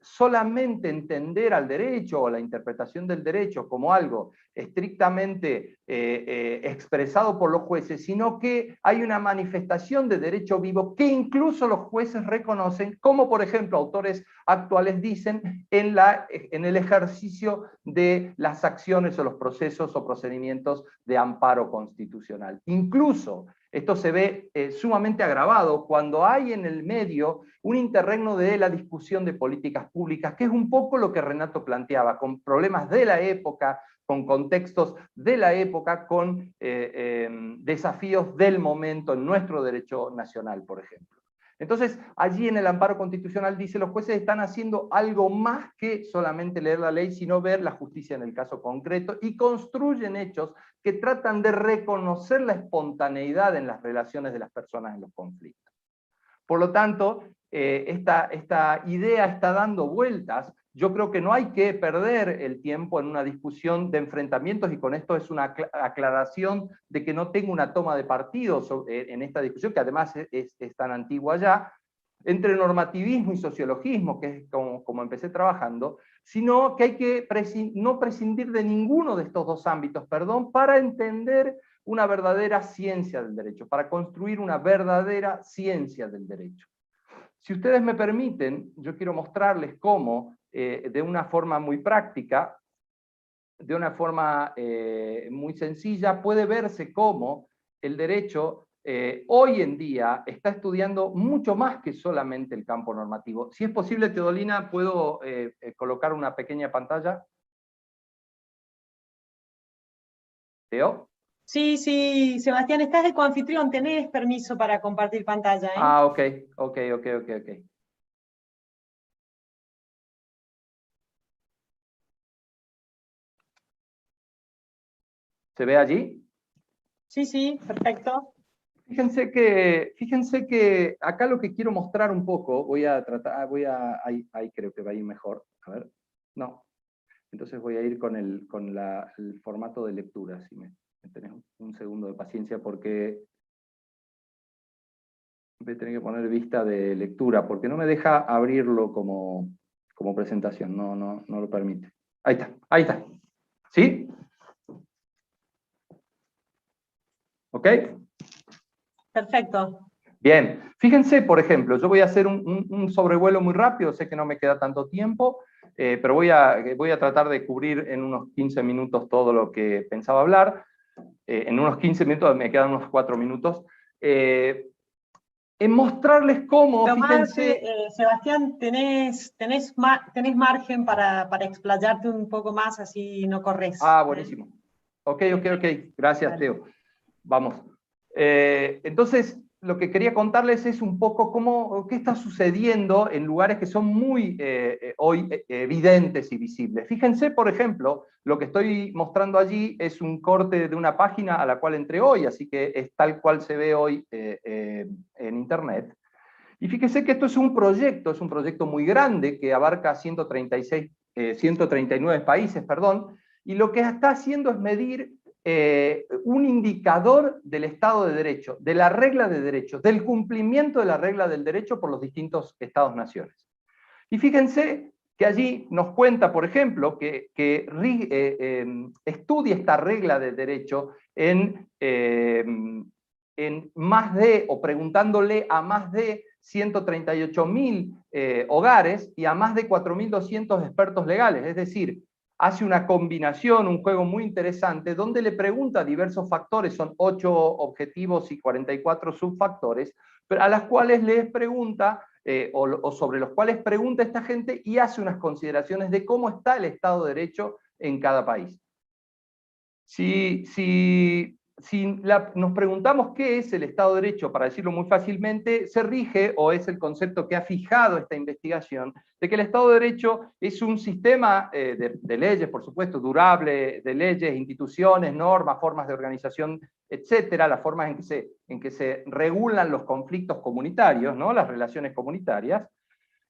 solamente entender al derecho o la interpretación del derecho como algo estrictamente expresado por los jueces, sino que hay una manifestación de derecho vivo que incluso los jueces reconocen, como por ejemplo autores actuales dicen, en el ejercicio de las acciones o los procesos o procedimientos de amparo constitucional. Incluso esto se ve sumamente agravado cuando hay en el medio un interregno de la discusión de políticas públicas, que es un poco lo que Renato planteaba, con problemas de la época, con contextos de la época, con desafíos del momento en nuestro derecho nacional, por ejemplo. Entonces, allí en el amparo constitucional dice, los jueces están haciendo algo más que solamente leer la ley, sino ver la justicia en el caso concreto, y construyen hechos que tratan de reconocer la espontaneidad en las relaciones de las personas en los conflictos. Por lo tanto, esta idea está dando vueltas. Yo creo que no hay que perder el tiempo en una discusión de enfrentamientos, y con esto es una aclaración de que no tengo una toma de partido en esta discusión, que además es tan antigua ya, entre normativismo y sociologismo, que es como empecé trabajando, sino que hay que no prescindir de ninguno de estos dos ámbitos, para entender una verdadera ciencia del derecho, para construir una verdadera ciencia del derecho. Si ustedes me permiten, yo quiero mostrarles cómo, de una forma muy práctica, de una forma muy sencilla, puede verse cómo el derecho hoy en día está estudiando mucho más que solamente el campo normativo. Si es posible, Teodolina, ¿puedo colocar una pequeña pantalla? ¿Teo? Sí, sí, Sebastián, estás de coanfitrión, tenés permiso para compartir pantalla, ¿eh? Ah, ok. ¿Se ve allí? Sí, sí, perfecto. Fíjense que acá lo que quiero mostrar un poco, ahí creo que va a ir mejor, a ver, no, entonces voy a ir con el formato de lectura, si me tenés un segundo de paciencia, porque voy a tener que poner vista de lectura, porque no me deja abrirlo como presentación, no lo permite. Ahí está, ¿sí? ¿Ok? Perfecto. Bien, fíjense, por ejemplo, yo voy a hacer un sobrevuelo muy rápido, sé que no me queda tanto tiempo, pero voy a tratar de cubrir en unos 15 minutos todo lo que pensaba hablar. En unos 15 minutos, me quedan unos 4 minutos. En mostrarles cómo, Tomás, fíjense... Sebastián, tenés margen para explayarte un poco más, así no corres. Ah, buenísimo. Ok. Gracias, Vale. Teo. Vamos. Entonces, lo que quería contarles es un poco qué está sucediendo en lugares que son muy hoy evidentes y visibles. Fíjense, por ejemplo, lo que estoy mostrando allí es un corte de una página a la cual entré hoy, así que es tal cual se ve hoy en Internet. Y fíjense que esto es un proyecto muy grande que abarca 139 países, y lo que está haciendo es medir un indicador del Estado de Derecho, de la regla de derecho, del cumplimiento de la regla del derecho por los distintos Estados-naciones. Y fíjense que allí nos cuenta, por ejemplo, que estudia esta regla de derecho en más de, o preguntándole a más de 138.000 hogares y a más de 4.200 expertos legales, es decir, hace una combinación, un juego muy interesante, donde le pregunta diversos factores, son 8 objetivos y 44 subfactores, a las cuales les pregunta, o sobre los cuales pregunta esta gente y hace unas consideraciones de cómo está el Estado de Derecho en cada país. Nos preguntamos qué es el Estado de Derecho, para decirlo muy fácilmente, se rige, o es el concepto que ha fijado esta investigación, de que el Estado de Derecho es un sistema de leyes, por supuesto, durable, de leyes, instituciones, normas, formas de organización, etcétera, las formas en que se regulan los conflictos comunitarios, ¿no? Las relaciones comunitarias,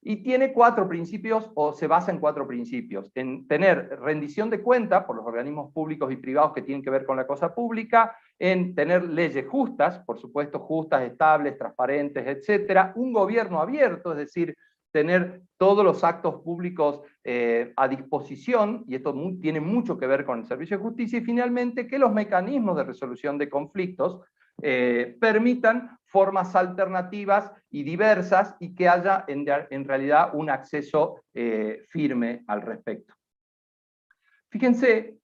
y tiene 4 principios, o se basa en 4 principios. En tener rendición de cuenta por los organismos públicos y privados que tienen que ver con la cosa pública, en tener leyes justas, por supuesto justas, estables, transparentes, etcétera, un gobierno abierto, es decir, tener todos los actos públicos a disposición, y esto tiene mucho que ver con el servicio de justicia, y finalmente que los mecanismos de resolución de conflictos permitan formas alternativas y diversas y que haya en realidad un acceso firme al respecto. Fíjense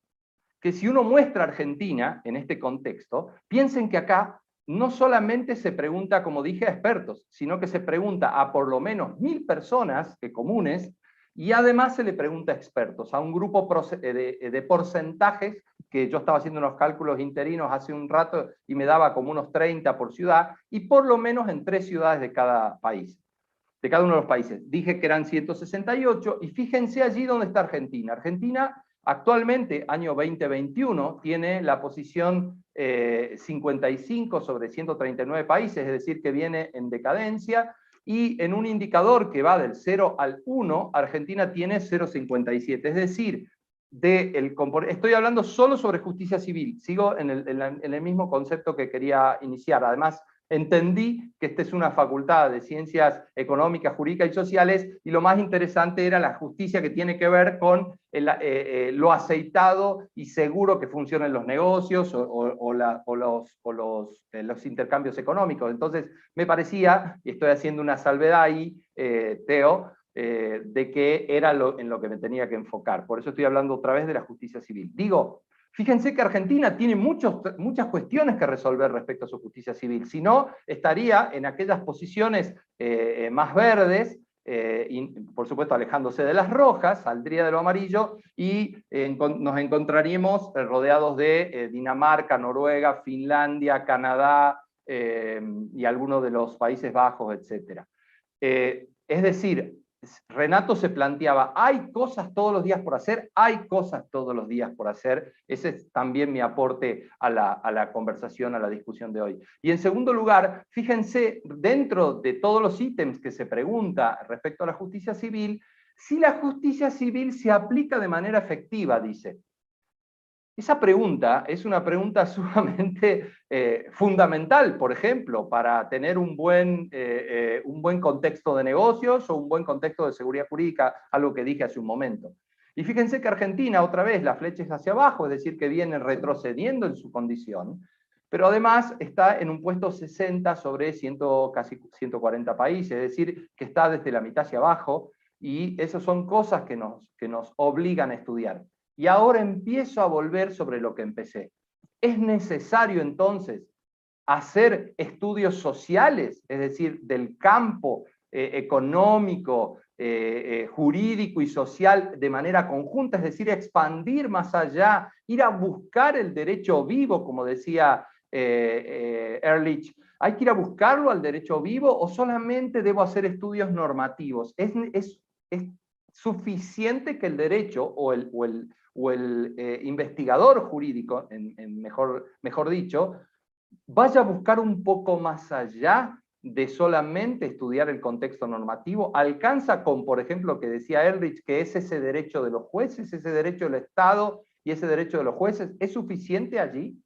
que si uno muestra Argentina en este contexto, piensen que acá no solamente se pregunta, como dije, a expertos, sino que se pregunta a por lo menos 1.000 personas comunes, y además se le pregunta a expertos, a un grupo de porcentajes, que yo estaba haciendo unos cálculos interinos hace un rato y me daba como unos 30 por ciudad, y por lo menos en 3 ciudades de cada país, de cada uno de los países. Dije que eran 168, y fíjense allí donde está Argentina. Argentina actualmente, año 2021, tiene la posición 55 sobre 139 países, es decir, que viene en decadencia, y en un indicador que va del 0 al 1, Argentina tiene 0,57, es decir, estoy hablando solo sobre justicia civil, sigo en el mismo concepto que quería iniciar, además entendí que esta es una facultad de ciencias económicas, jurídicas y sociales, y lo más interesante era la justicia que tiene que ver con lo aceitado y seguro que funcionan los negocios o los intercambios económicos. Entonces, me parecía, y estoy haciendo una salvedad ahí, Teo, de que era en lo que me tenía que enfocar. Por eso estoy hablando otra vez de la justicia civil. Digo, fíjense que Argentina tiene muchas cuestiones que resolver respecto a su justicia civil, si no, estaría en aquellas posiciones más verdes, y, por supuesto alejándose de las rojas, saldría de lo amarillo, y nos encontraríamos rodeados de Dinamarca, Noruega, Finlandia, Canadá, y algunos de los Países Bajos, etc. Es decir, Renato se planteaba, hay cosas todos los días por hacer, hay cosas todos los días por hacer. Ese es también mi aporte a la conversación, a la discusión de hoy. Y en segundo lugar, fíjense, dentro de todos los ítems que se pregunta respecto a la justicia civil, si la justicia civil se aplica de manera efectiva, dice. Esa pregunta es una pregunta sumamente fundamental, por ejemplo, para tener un buen contexto de negocios o un buen contexto de seguridad jurídica, algo que dije hace un momento. Y fíjense que Argentina, otra vez, la flecha es hacia abajo, es decir, que viene retrocediendo en su condición, pero además está en un puesto 60 sobre casi 140 países, es decir, que está desde la mitad hacia abajo, y esas son cosas que nos obligan a estudiar. Y ahora empiezo a volver sobre lo que empecé. ¿Es necesario entonces hacer estudios sociales, es decir, del campo económico, jurídico y social de manera conjunta, es decir, expandir más allá, ir a buscar el derecho vivo, como decía Ehrlich? ¿Hay que ir a buscarlo al derecho vivo o solamente debo hacer estudios normativos? ¿Es suficiente que el derecho o el investigador jurídico, mejor dicho, vaya a buscar un poco más allá de solamente estudiar el contexto normativo? ¿Alcanza con, por ejemplo, lo que decía Ehrlich, que es ese derecho de los jueces, ese derecho del Estado y ese derecho de los jueces? ¿Es suficiente allí?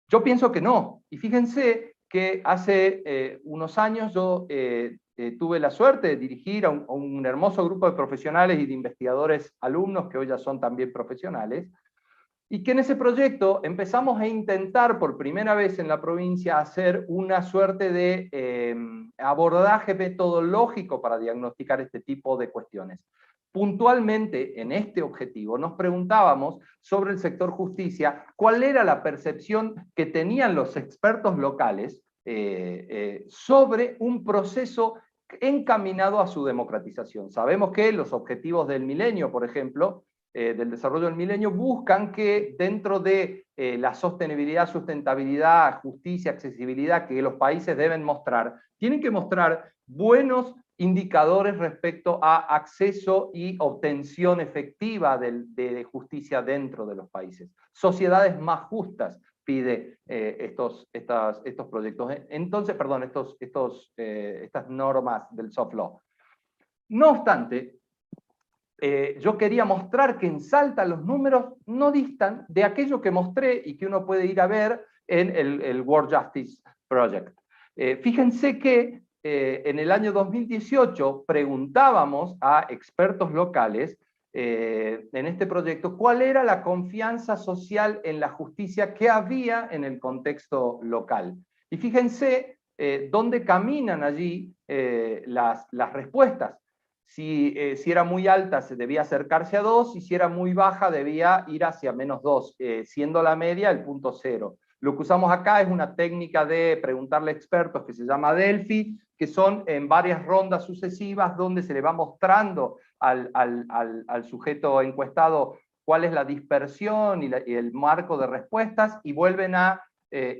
Yo pienso que no. Y fíjense que hace unos años yo tuve la suerte de dirigir a un hermoso grupo de profesionales y de investigadores alumnos, que hoy ya son también profesionales, y que en ese proyecto empezamos a intentar por primera vez en la provincia hacer una suerte de abordaje metodológico para diagnosticar este tipo de cuestiones. Puntualmente, en este objetivo, nos preguntábamos sobre el sector justicia, cuál era la percepción que tenían los expertos locales sobre un proceso encaminado a su democratización. Sabemos que los objetivos del milenio, por ejemplo, del desarrollo del milenio, buscan que dentro de la sostenibilidad, sustentabilidad, justicia, accesibilidad que los países deben mostrar, tienen que mostrar buenos indicadores respecto a acceso y obtención efectiva de justicia dentro de los países. Sociedades más justas, pide estos proyectos. Entonces, perdón, estas normas del soft law. No obstante, yo quería mostrar que en Salta los números no distan de aquello que mostré y que uno puede ir a ver en el World Justice Project. Fíjense que en el año 2018 preguntábamos a expertos locales en este proyecto cuál era la confianza social en la justicia que había en el contexto local. Y fíjense dónde caminan allí las respuestas. Si era muy alta, se debía acercarse a 2, y si era muy baja, debía ir hacia -2, siendo la media el punto 0. Lo que usamos acá es una técnica de preguntarle a expertos que se llama Delphi, que son en varias rondas sucesivas donde se le va mostrando al sujeto encuestado cuál es la dispersión y el marco de respuestas, y vuelven a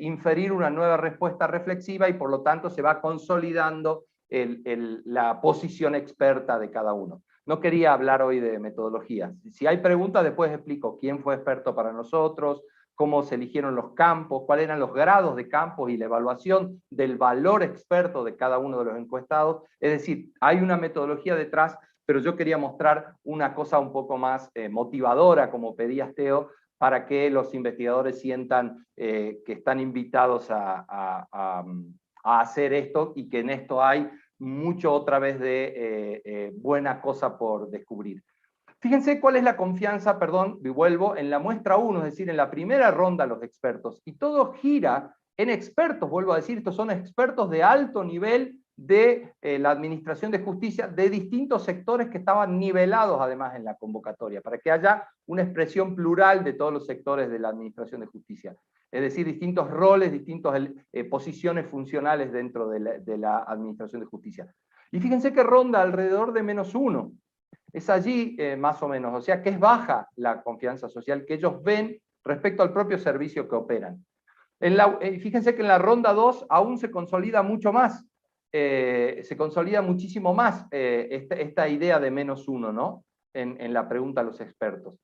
inferir una nueva respuesta reflexiva, y por lo tanto se va consolidando la posición experta de cada uno. No quería hablar hoy de metodologías. Si hay preguntas, después explico quién fue experto para nosotros, cómo se eligieron los campos, cuáles eran los grados de campos y la evaluación del valor experto de cada uno de los encuestados. Es decir, hay una metodología detrás, pero yo quería mostrar una cosa un poco más motivadora, como pedías, Teo, para que los investigadores sientan que están invitados a a hacer esto y que en esto hay mucho otra vez de buena cosa por descubrir. Fíjense cuál es la confianza, perdón, y vuelvo, en la muestra 1, es decir, en la primera ronda los expertos. Y todo gira en expertos, vuelvo a decir, estos son expertos de alto nivel de la Administración de Justicia, de distintos sectores que estaban nivelados además en la convocatoria, para que haya una expresión plural de todos los sectores de la Administración de Justicia. Es decir, distintos roles, distintas posiciones funcionales dentro de la Administración de Justicia. Y fíjense que ronda alrededor de -1. Es allí más o menos, o sea que es baja la confianza social que ellos ven respecto al propio servicio que operan. Fíjense que en la ronda 2 aún se consolida mucho más, se consolida muchísimo más esta idea de -1, ¿no? En la pregunta a los expertos.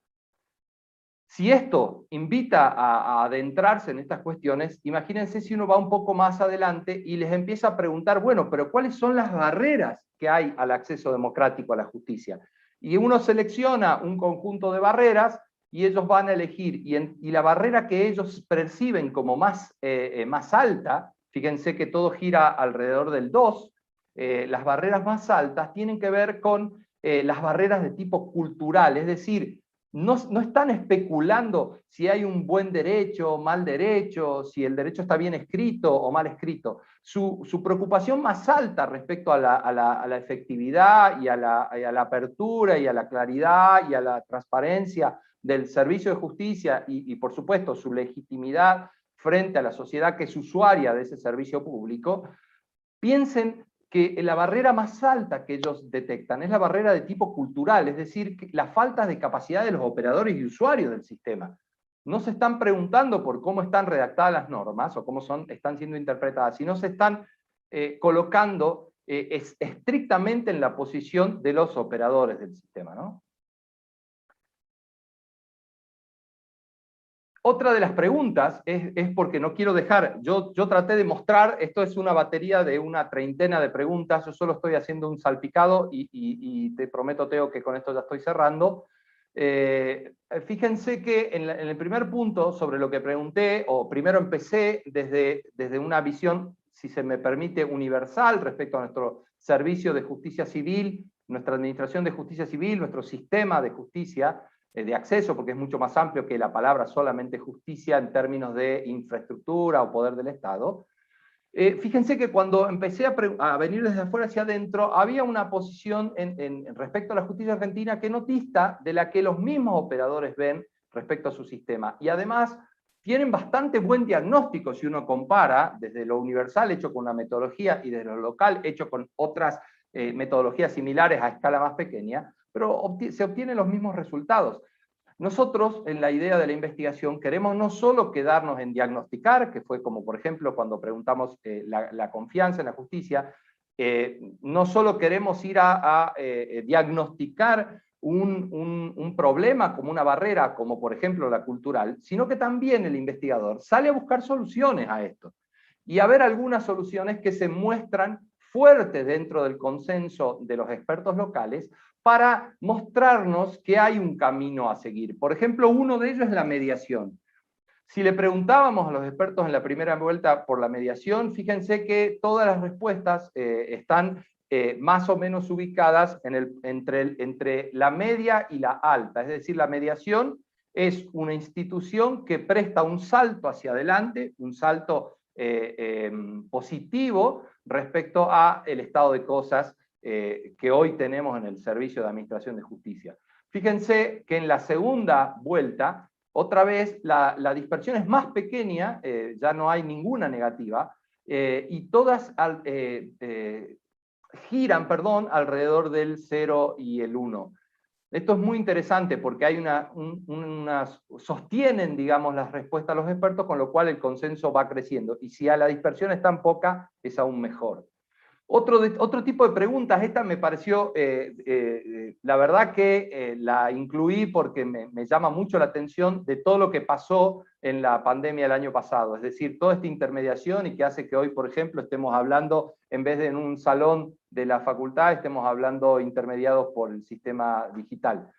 Si esto invita a adentrarse en estas cuestiones, imagínense si uno va un poco más adelante y les empieza a preguntar, bueno, pero ¿cuáles son las barreras que hay al acceso democrático a la justicia? Y uno selecciona un conjunto de barreras y ellos van a elegir, y la barrera que ellos perciben como más alta, fíjense que todo gira alrededor del 2, las barreras más altas tienen que ver con las barreras de tipo cultural, es decir, no están especulando si hay un buen derecho o mal derecho, si el derecho está bien escrito o mal escrito. Su preocupación más alta respecto a la efectividad y a la apertura y a la claridad y a la transparencia del servicio de justicia y por supuesto su legitimidad frente a la sociedad que es usuaria de ese servicio público, piensen que la barrera más alta que ellos detectan es la barrera de tipo cultural, es decir, la falta de capacidad de los operadores y usuarios del sistema. No se están preguntando por cómo están redactadas las normas o cómo están siendo interpretadas, sino se están colocando estrictamente en la posición de los operadores del sistema, ¿no? Otra de las preguntas es porque no quiero dejar, yo traté de mostrar, esto es una batería de una treintena de preguntas, yo solo estoy haciendo un salpicado y te prometo, Teo, que con esto ya estoy cerrando. Fíjense que en el primer punto sobre lo que pregunté, o primero empecé desde una visión, si se me permite, universal respecto a nuestro servicio de justicia civil, nuestra administración de justicia civil, nuestro sistema de justicia, de acceso, porque es mucho más amplio que la palabra solamente justicia en términos de infraestructura o poder del Estado. Fíjense que cuando empecé a venir desde afuera hacia adentro, había una posición respecto a la justicia argentina que no dista de la que los mismos operadores ven respecto a su sistema. Y además tienen bastante buen diagnóstico si uno compara desde lo universal hecho con una metodología y desde lo local hecho con otras metodologías similares a escala más pequeña, pero se obtienen los mismos resultados. Nosotros, en la idea de la investigación, queremos no solo quedarnos en diagnosticar, que fue como, por ejemplo, cuando preguntamos la confianza en la justicia, no solo queremos ir a diagnosticar un problema como una barrera, como por ejemplo la cultural, sino que también el investigador sale a buscar soluciones a esto. Y a ver algunas soluciones que se muestran fuertes dentro del consenso de los expertos locales, para mostrarnos que hay un camino a seguir. Por ejemplo, uno de ellos es la mediación. Si le preguntábamos a los expertos en la primera vuelta por la mediación, fíjense que todas las respuestas están más o menos ubicadas entre la media y la alta. Es decir, la mediación es una institución que presta un salto hacia adelante, un salto positivo respecto al estado de cosas que hoy tenemos en el Servicio de Administración de Justicia. Fíjense que en la segunda vuelta, otra vez la dispersión es más pequeña, ya no hay ninguna negativa, y todas giran, alrededor del 0 y el 1. Esto es muy interesante porque hay sostienen, digamos, las respuestas a los expertos, con lo cual el consenso va creciendo. Y si a la dispersión es tan poca, es aún mejor. Otro tipo de preguntas, esta me pareció, la verdad que la incluí porque me llama mucho la atención de todo lo que pasó en la pandemia el año pasado, es decir, toda esta intermediación y que hace que hoy, por ejemplo, estemos hablando, en vez de en un salón de la facultad, estemos hablando intermediados por el sistema digital.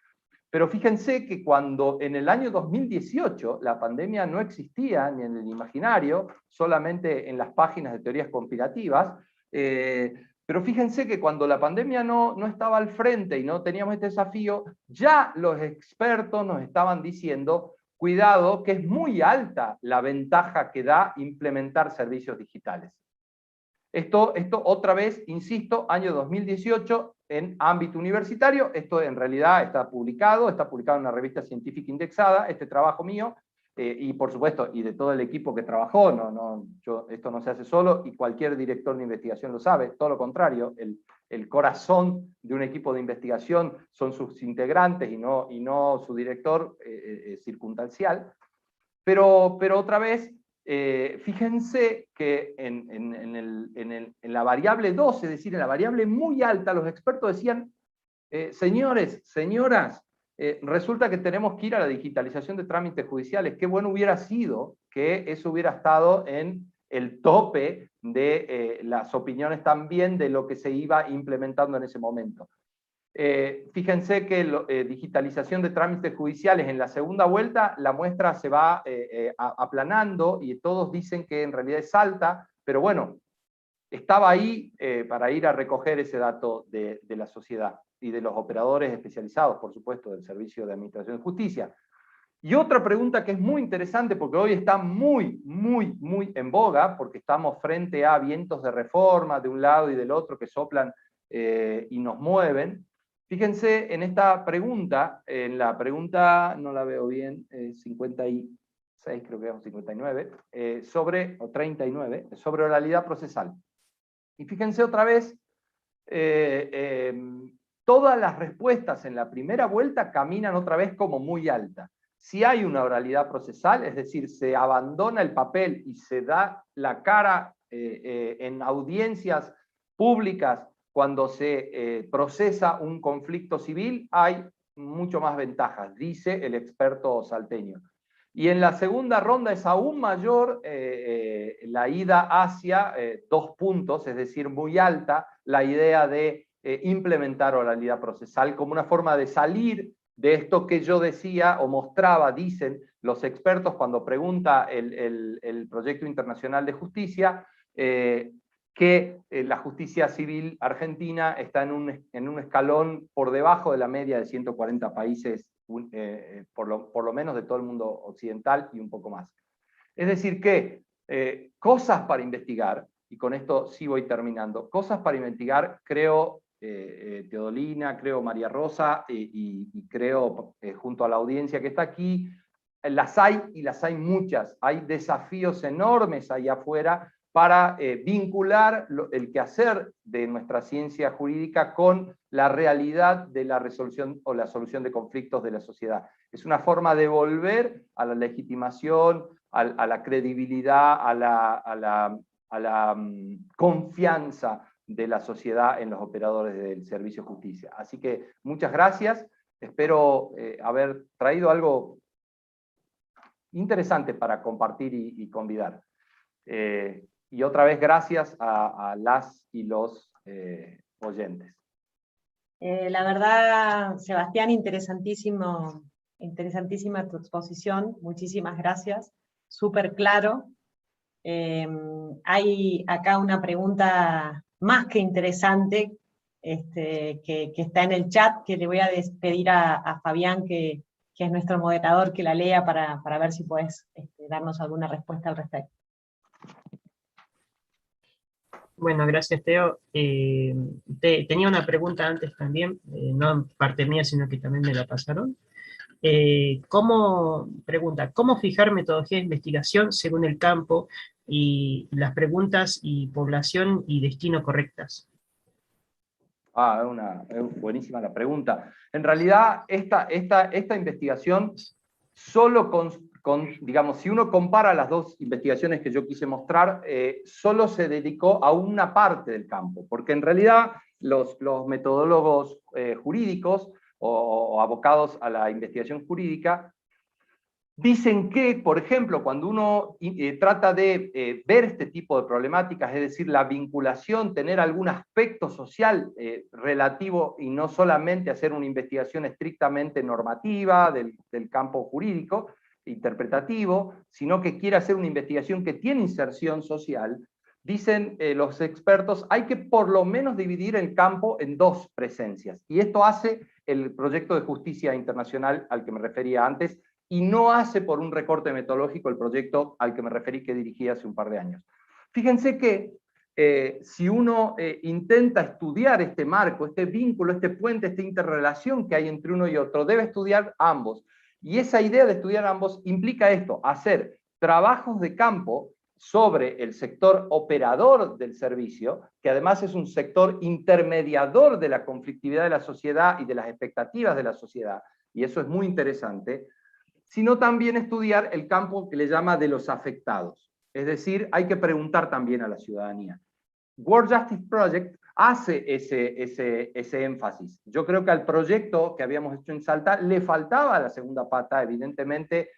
Pero fíjense que cuando en el año 2018 la pandemia no existía ni en el imaginario, solamente en las páginas de teorías conspirativas, pero fíjense que cuando la pandemia no estaba al frente y no teníamos este desafío, ya los expertos nos estaban diciendo, cuidado, que es muy alta la ventaja que da implementar servicios digitales. Esto otra vez, insisto, año 2018, en ámbito universitario. Esto en realidad está publicado en una revista científica indexada, este trabajo mío, y por supuesto, y de todo el equipo que trabajó, esto no se hace solo, y cualquier director de investigación lo sabe, todo lo contrario, el corazón de un equipo de investigación son sus integrantes y no su director circunstancial. Pero otra vez, fíjense que en la variable 2, es decir, en la variable muy alta, los expertos decían, señores, señoras, resulta que tenemos que ir a la digitalización de trámites judiciales. Qué bueno hubiera sido que eso hubiera estado en el tope de las opiniones también de lo que se iba implementando en ese momento. Fíjense que digitalización de trámites judiciales en la segunda vuelta, la muestra se va aplanando y todos dicen que en realidad es alta, pero bueno, estaba ahí para ir a recoger ese dato de la sociedad y de los operadores especializados, por supuesto, del Servicio de Administración de Justicia. Y otra pregunta que es muy interesante, porque hoy está muy en boga, porque estamos frente a vientos de reforma de un lado y del otro que soplan y nos mueven. Fíjense en esta pregunta, en la pregunta, no la veo bien, 56, creo que es 59, o 39, sobre oralidad procesal. Y fíjense otra vez, todas las respuestas en la primera vuelta caminan otra vez como muy alta. Si hay una oralidad procesal, es decir, se abandona el papel y se da la cara en audiencias públicas cuando se procesa un conflicto civil, hay mucho más ventajas, dice el experto salteño. Y en la segunda ronda es aún mayor la ida hacia 2 puntos, es decir, muy alta la idea de implementar oralidad procesal como una forma de salir de esto que yo decía o mostraba, dicen los expertos cuando pregunta el Proyecto Internacional de Justicia, que la justicia civil argentina está en un escalón por debajo de la media de 140 países, por lo menos de todo el mundo occidental y un poco más. Es decir que cosas para investigar, y con esto sí voy terminando, cosas para investigar, creo Teodolina, creo María Rosa, y creo junto a la audiencia que está aquí, las hay y las hay muchas, hay desafíos enormes ahí afuera para vincular el quehacer de nuestra ciencia jurídica con la realidad de la resolución o la solución de conflictos de la sociedad. Es una forma de volver a la legitimación, a la credibilidad, a la confianza de la sociedad en los operadores del servicio de justicia. Así que muchas gracias, espero haber traído algo interesante para compartir y convidar. Y otra vez gracias a las y los oyentes. La verdad, Sebastián, interesantísima tu exposición, muchísimas gracias, súper claro. Hay acá una pregunta más que interesante que está en el chat, que le voy a pedir a Fabián, que es nuestro moderador, que la lea para ver si puedes darnos alguna respuesta al respecto. Bueno, gracias, Teo. Tenía una pregunta antes también, no parte mía, sino que también me la pasaron. ¿Cómo fijar metodología de investigación según el campo y las preguntas y población y destino correctas? Es buenísima la pregunta. En realidad, esta investigación solo digamos, si uno compara las dos investigaciones que yo quise mostrar, solo se dedicó a una parte del campo, porque en realidad los metodólogos jurídicos o abocados a la investigación jurídica Dicen que, por ejemplo, cuando uno trata de ver este tipo de problemáticas, es decir, la vinculación, tener algún aspecto social relativo y no solamente hacer una investigación estrictamente normativa del campo jurídico, interpretativo, sino que quiere hacer una investigación que tiene inserción social, dicen los expertos, hay que por lo menos dividir el campo en dos presencias. Y esto hace el proyecto de justicia internacional al que me refería antes, y no hace por un recorte metodológico el proyecto al que me referí que dirigí hace un par de años. Fíjense que si uno intenta estudiar este marco, este vínculo, este puente, esta interrelación que hay entre uno y otro, debe estudiar ambos. Y esa idea de estudiar ambos implica esto, hacer trabajos de campo sobre el sector operador del servicio, que además es un sector intermediador de la conflictividad de la sociedad y de las expectativas de la sociedad, y eso es muy interesante, sino también estudiar el campo que le llama de los afectados. Es decir, hay que preguntar también a la ciudadanía. World Justice Project hace ese énfasis. Yo creo que al proyecto que habíamos hecho en Salta le faltaba la segunda pata, evidentemente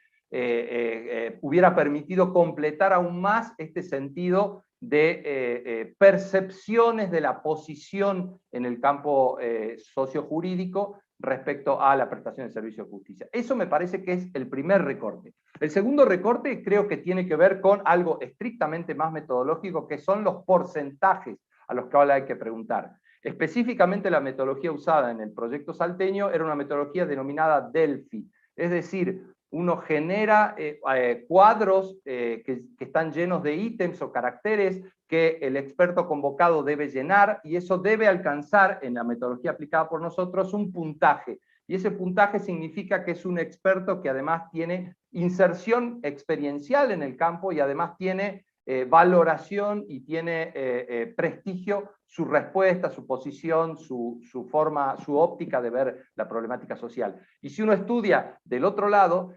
hubiera permitido completar aún más este sentido de percepciones de la posición en el campo sociojurídico respecto a la prestación de servicio de justicia. Eso me parece que es el primer recorte. El segundo recorte creo que tiene que ver con algo estrictamente más metodológico, que son los porcentajes a los que ahora hay que preguntar. Específicamente la metodología usada en el proyecto salteño era una metodología denominada Delphi, es decir, uno genera cuadros que están llenos de ítems o caracteres que el experto convocado debe llenar, y eso debe alcanzar, en la metodología aplicada por nosotros, un puntaje. Y ese puntaje significa que es un experto que además tiene inserción experiencial en el campo y además tiene valoración y tiene prestigio su respuesta, su posición, su forma, su óptica de ver la problemática social. Y si uno estudia del otro lado,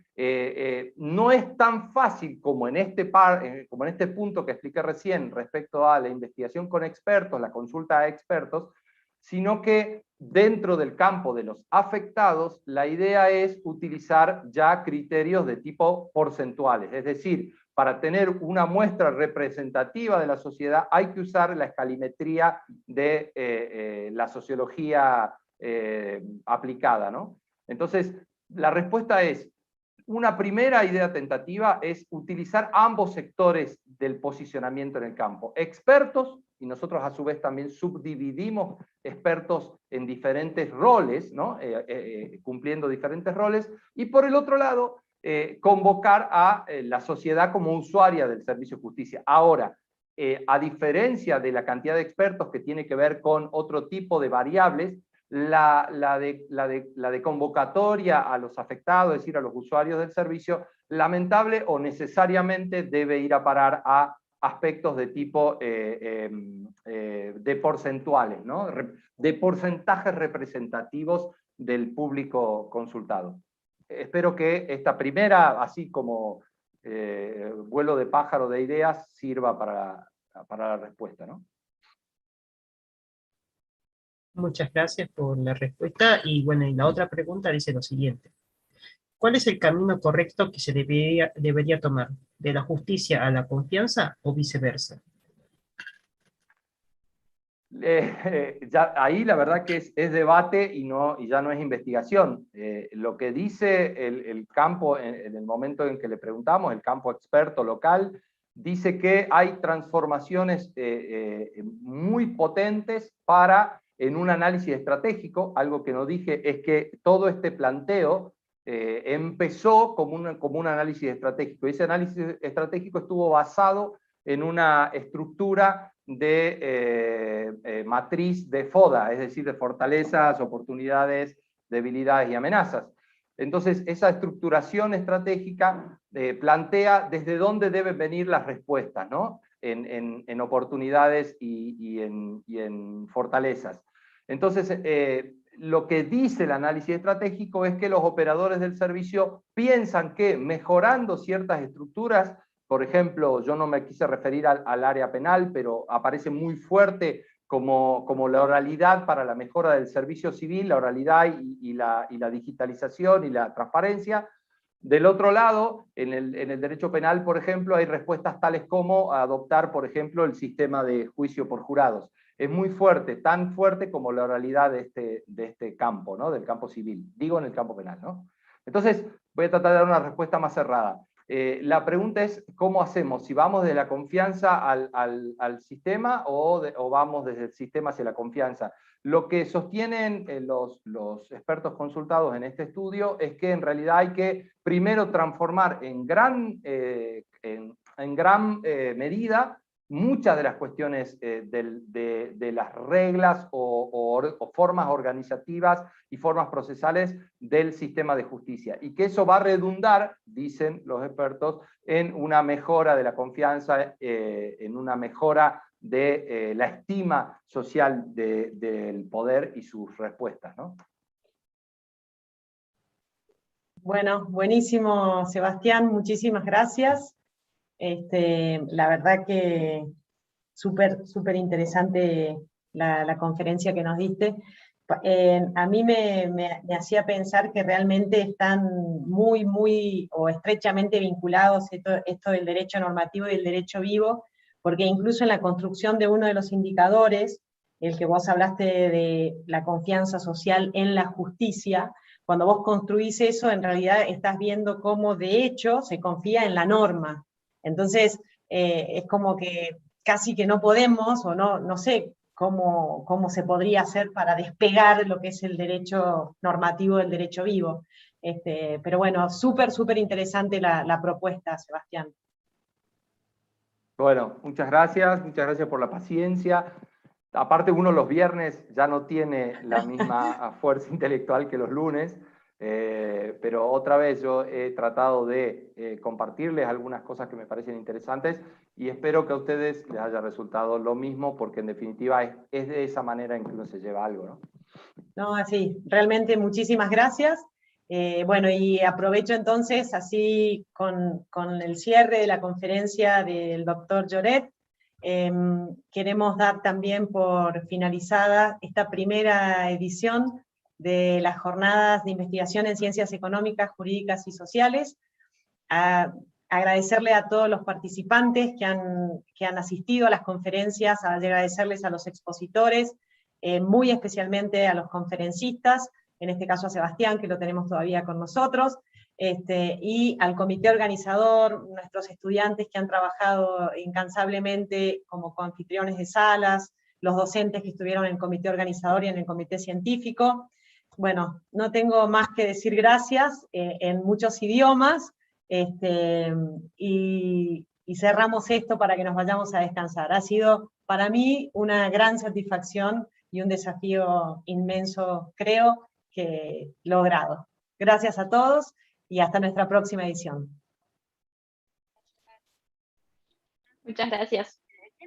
no es tan fácil como en este punto que expliqué recién respecto a la investigación con expertos, la consulta a expertos, sino que dentro del campo de los afectados, la idea es utilizar ya criterios de tipo porcentuales, es decir, para tener una muestra representativa de la sociedad hay que usar la escalimetría de la sociología aplicada, ¿no? Entonces, la respuesta es, una primera idea tentativa es utilizar ambos sectores del posicionamiento en el campo. Expertos, y nosotros a su vez también subdividimos expertos en diferentes roles, ¿no? Cumpliendo diferentes roles, y por el otro lado, convocar a la sociedad como usuaria del servicio de justicia. Ahora, a diferencia de la cantidad de expertos que tiene que ver con otro tipo de variables, la de convocatoria a los afectados, es decir, a los usuarios del servicio, lamentable o necesariamente debe ir a parar a aspectos de tipo de porcentuales, ¿no? De porcentajes representativos del público consultado. Espero que esta primera, así como vuelo de pájaro de ideas, sirva para la respuesta, ¿no? Muchas gracias por la respuesta. Y bueno, y la otra pregunta dice lo siguiente. ¿Cuál es el camino correcto que se debería tomar? ¿De la justicia a la confianza o viceversa? Ahí la verdad que es debate y ya no es investigación. Lo que dice el campo, en el momento en que le preguntamos, el campo experto local, dice que hay transformaciones muy potentes en un análisis estratégico. Algo que no dije es que todo este planteo empezó como un análisis estratégico. Ese análisis estratégico estuvo basado en una estructura de matriz de FODA, es decir, de fortalezas, oportunidades, debilidades y amenazas. Entonces, esa estructuración estratégica plantea desde dónde deben venir las respuestas, ¿no? En oportunidades y en fortalezas. Entonces, lo que dice el análisis estratégico es que los operadores del servicio piensan que mejorando ciertas estructuras, por ejemplo, yo no me quise referir al área penal, pero aparece muy fuerte como la oralidad para la mejora del servicio civil, la oralidad y la digitalización y la transparencia, Del otro lado, en el derecho penal, por ejemplo, hay respuestas tales como adoptar, por ejemplo, el sistema de juicio por jurados. Es muy fuerte, tan fuerte como la oralidad de este campo, ¿no? Del campo civil, digo en el campo penal, ¿no? Entonces, voy a tratar de dar una respuesta más cerrada. La pregunta es, ¿cómo hacemos? Si vamos de la confianza al sistema o vamos desde el sistema hacia la confianza. Lo que sostienen los expertos consultados en este estudio es que en realidad hay que primero transformar en gran medida muchas de las cuestiones de las reglas o formas organizativas y formas procesales del sistema de justicia. Y que eso va a redundar, dicen los expertos, en una mejora de la confianza, en una mejora de la estima social del poder y sus respuestas, ¿no? Bueno, buenísimo, Sebastián, muchísimas gracias. La verdad que súper interesante la conferencia que nos diste. A mí me hacía pensar que realmente están muy o estrechamente vinculados esto del derecho normativo y el derecho vivo, porque incluso en la construcción de uno de los indicadores, el que vos hablaste de la confianza social en la justicia, cuando vos construís eso, en realidad estás viendo cómo de hecho se confía en la norma. Entonces, es como que casi que no podemos, o no sé cómo se podría hacer para despegar lo que es el derecho normativo del derecho vivo. Pero bueno, súper interesante la propuesta, Sebastián. Bueno, muchas gracias por la paciencia. Aparte, uno los viernes ya no tiene la misma fuerza intelectual que los lunes, pero otra vez yo he tratado de compartirles algunas cosas que me parecen interesantes y espero que a ustedes les haya resultado lo mismo, porque en definitiva es de esa manera en que uno se lleva algo, ¿no? No, así, realmente muchísimas gracias. Bueno, y aprovecho entonces, así con el cierre de la conferencia del doctor Lloret, queremos dar también por finalizada esta primera edición de las jornadas de investigación en ciencias económicas, jurídicas y sociales. Agradecerle a todos los participantes que han asistido a las conferencias, agradecerles a los expositores, muy especialmente a los conferencistas, en este caso a Sebastián, que lo tenemos todavía con nosotros, y al comité organizador, nuestros estudiantes que han trabajado incansablemente como coanfitriones de salas, los docentes que estuvieron en el comité organizador y en el comité científico. Bueno, no tengo más que decir gracias en muchos idiomas, y cerramos esto para que nos vayamos a descansar. Ha sido para mí una gran satisfacción y un desafío inmenso, creo, que logrado. Gracias a todos y hasta nuestra próxima edición. Muchas gracias.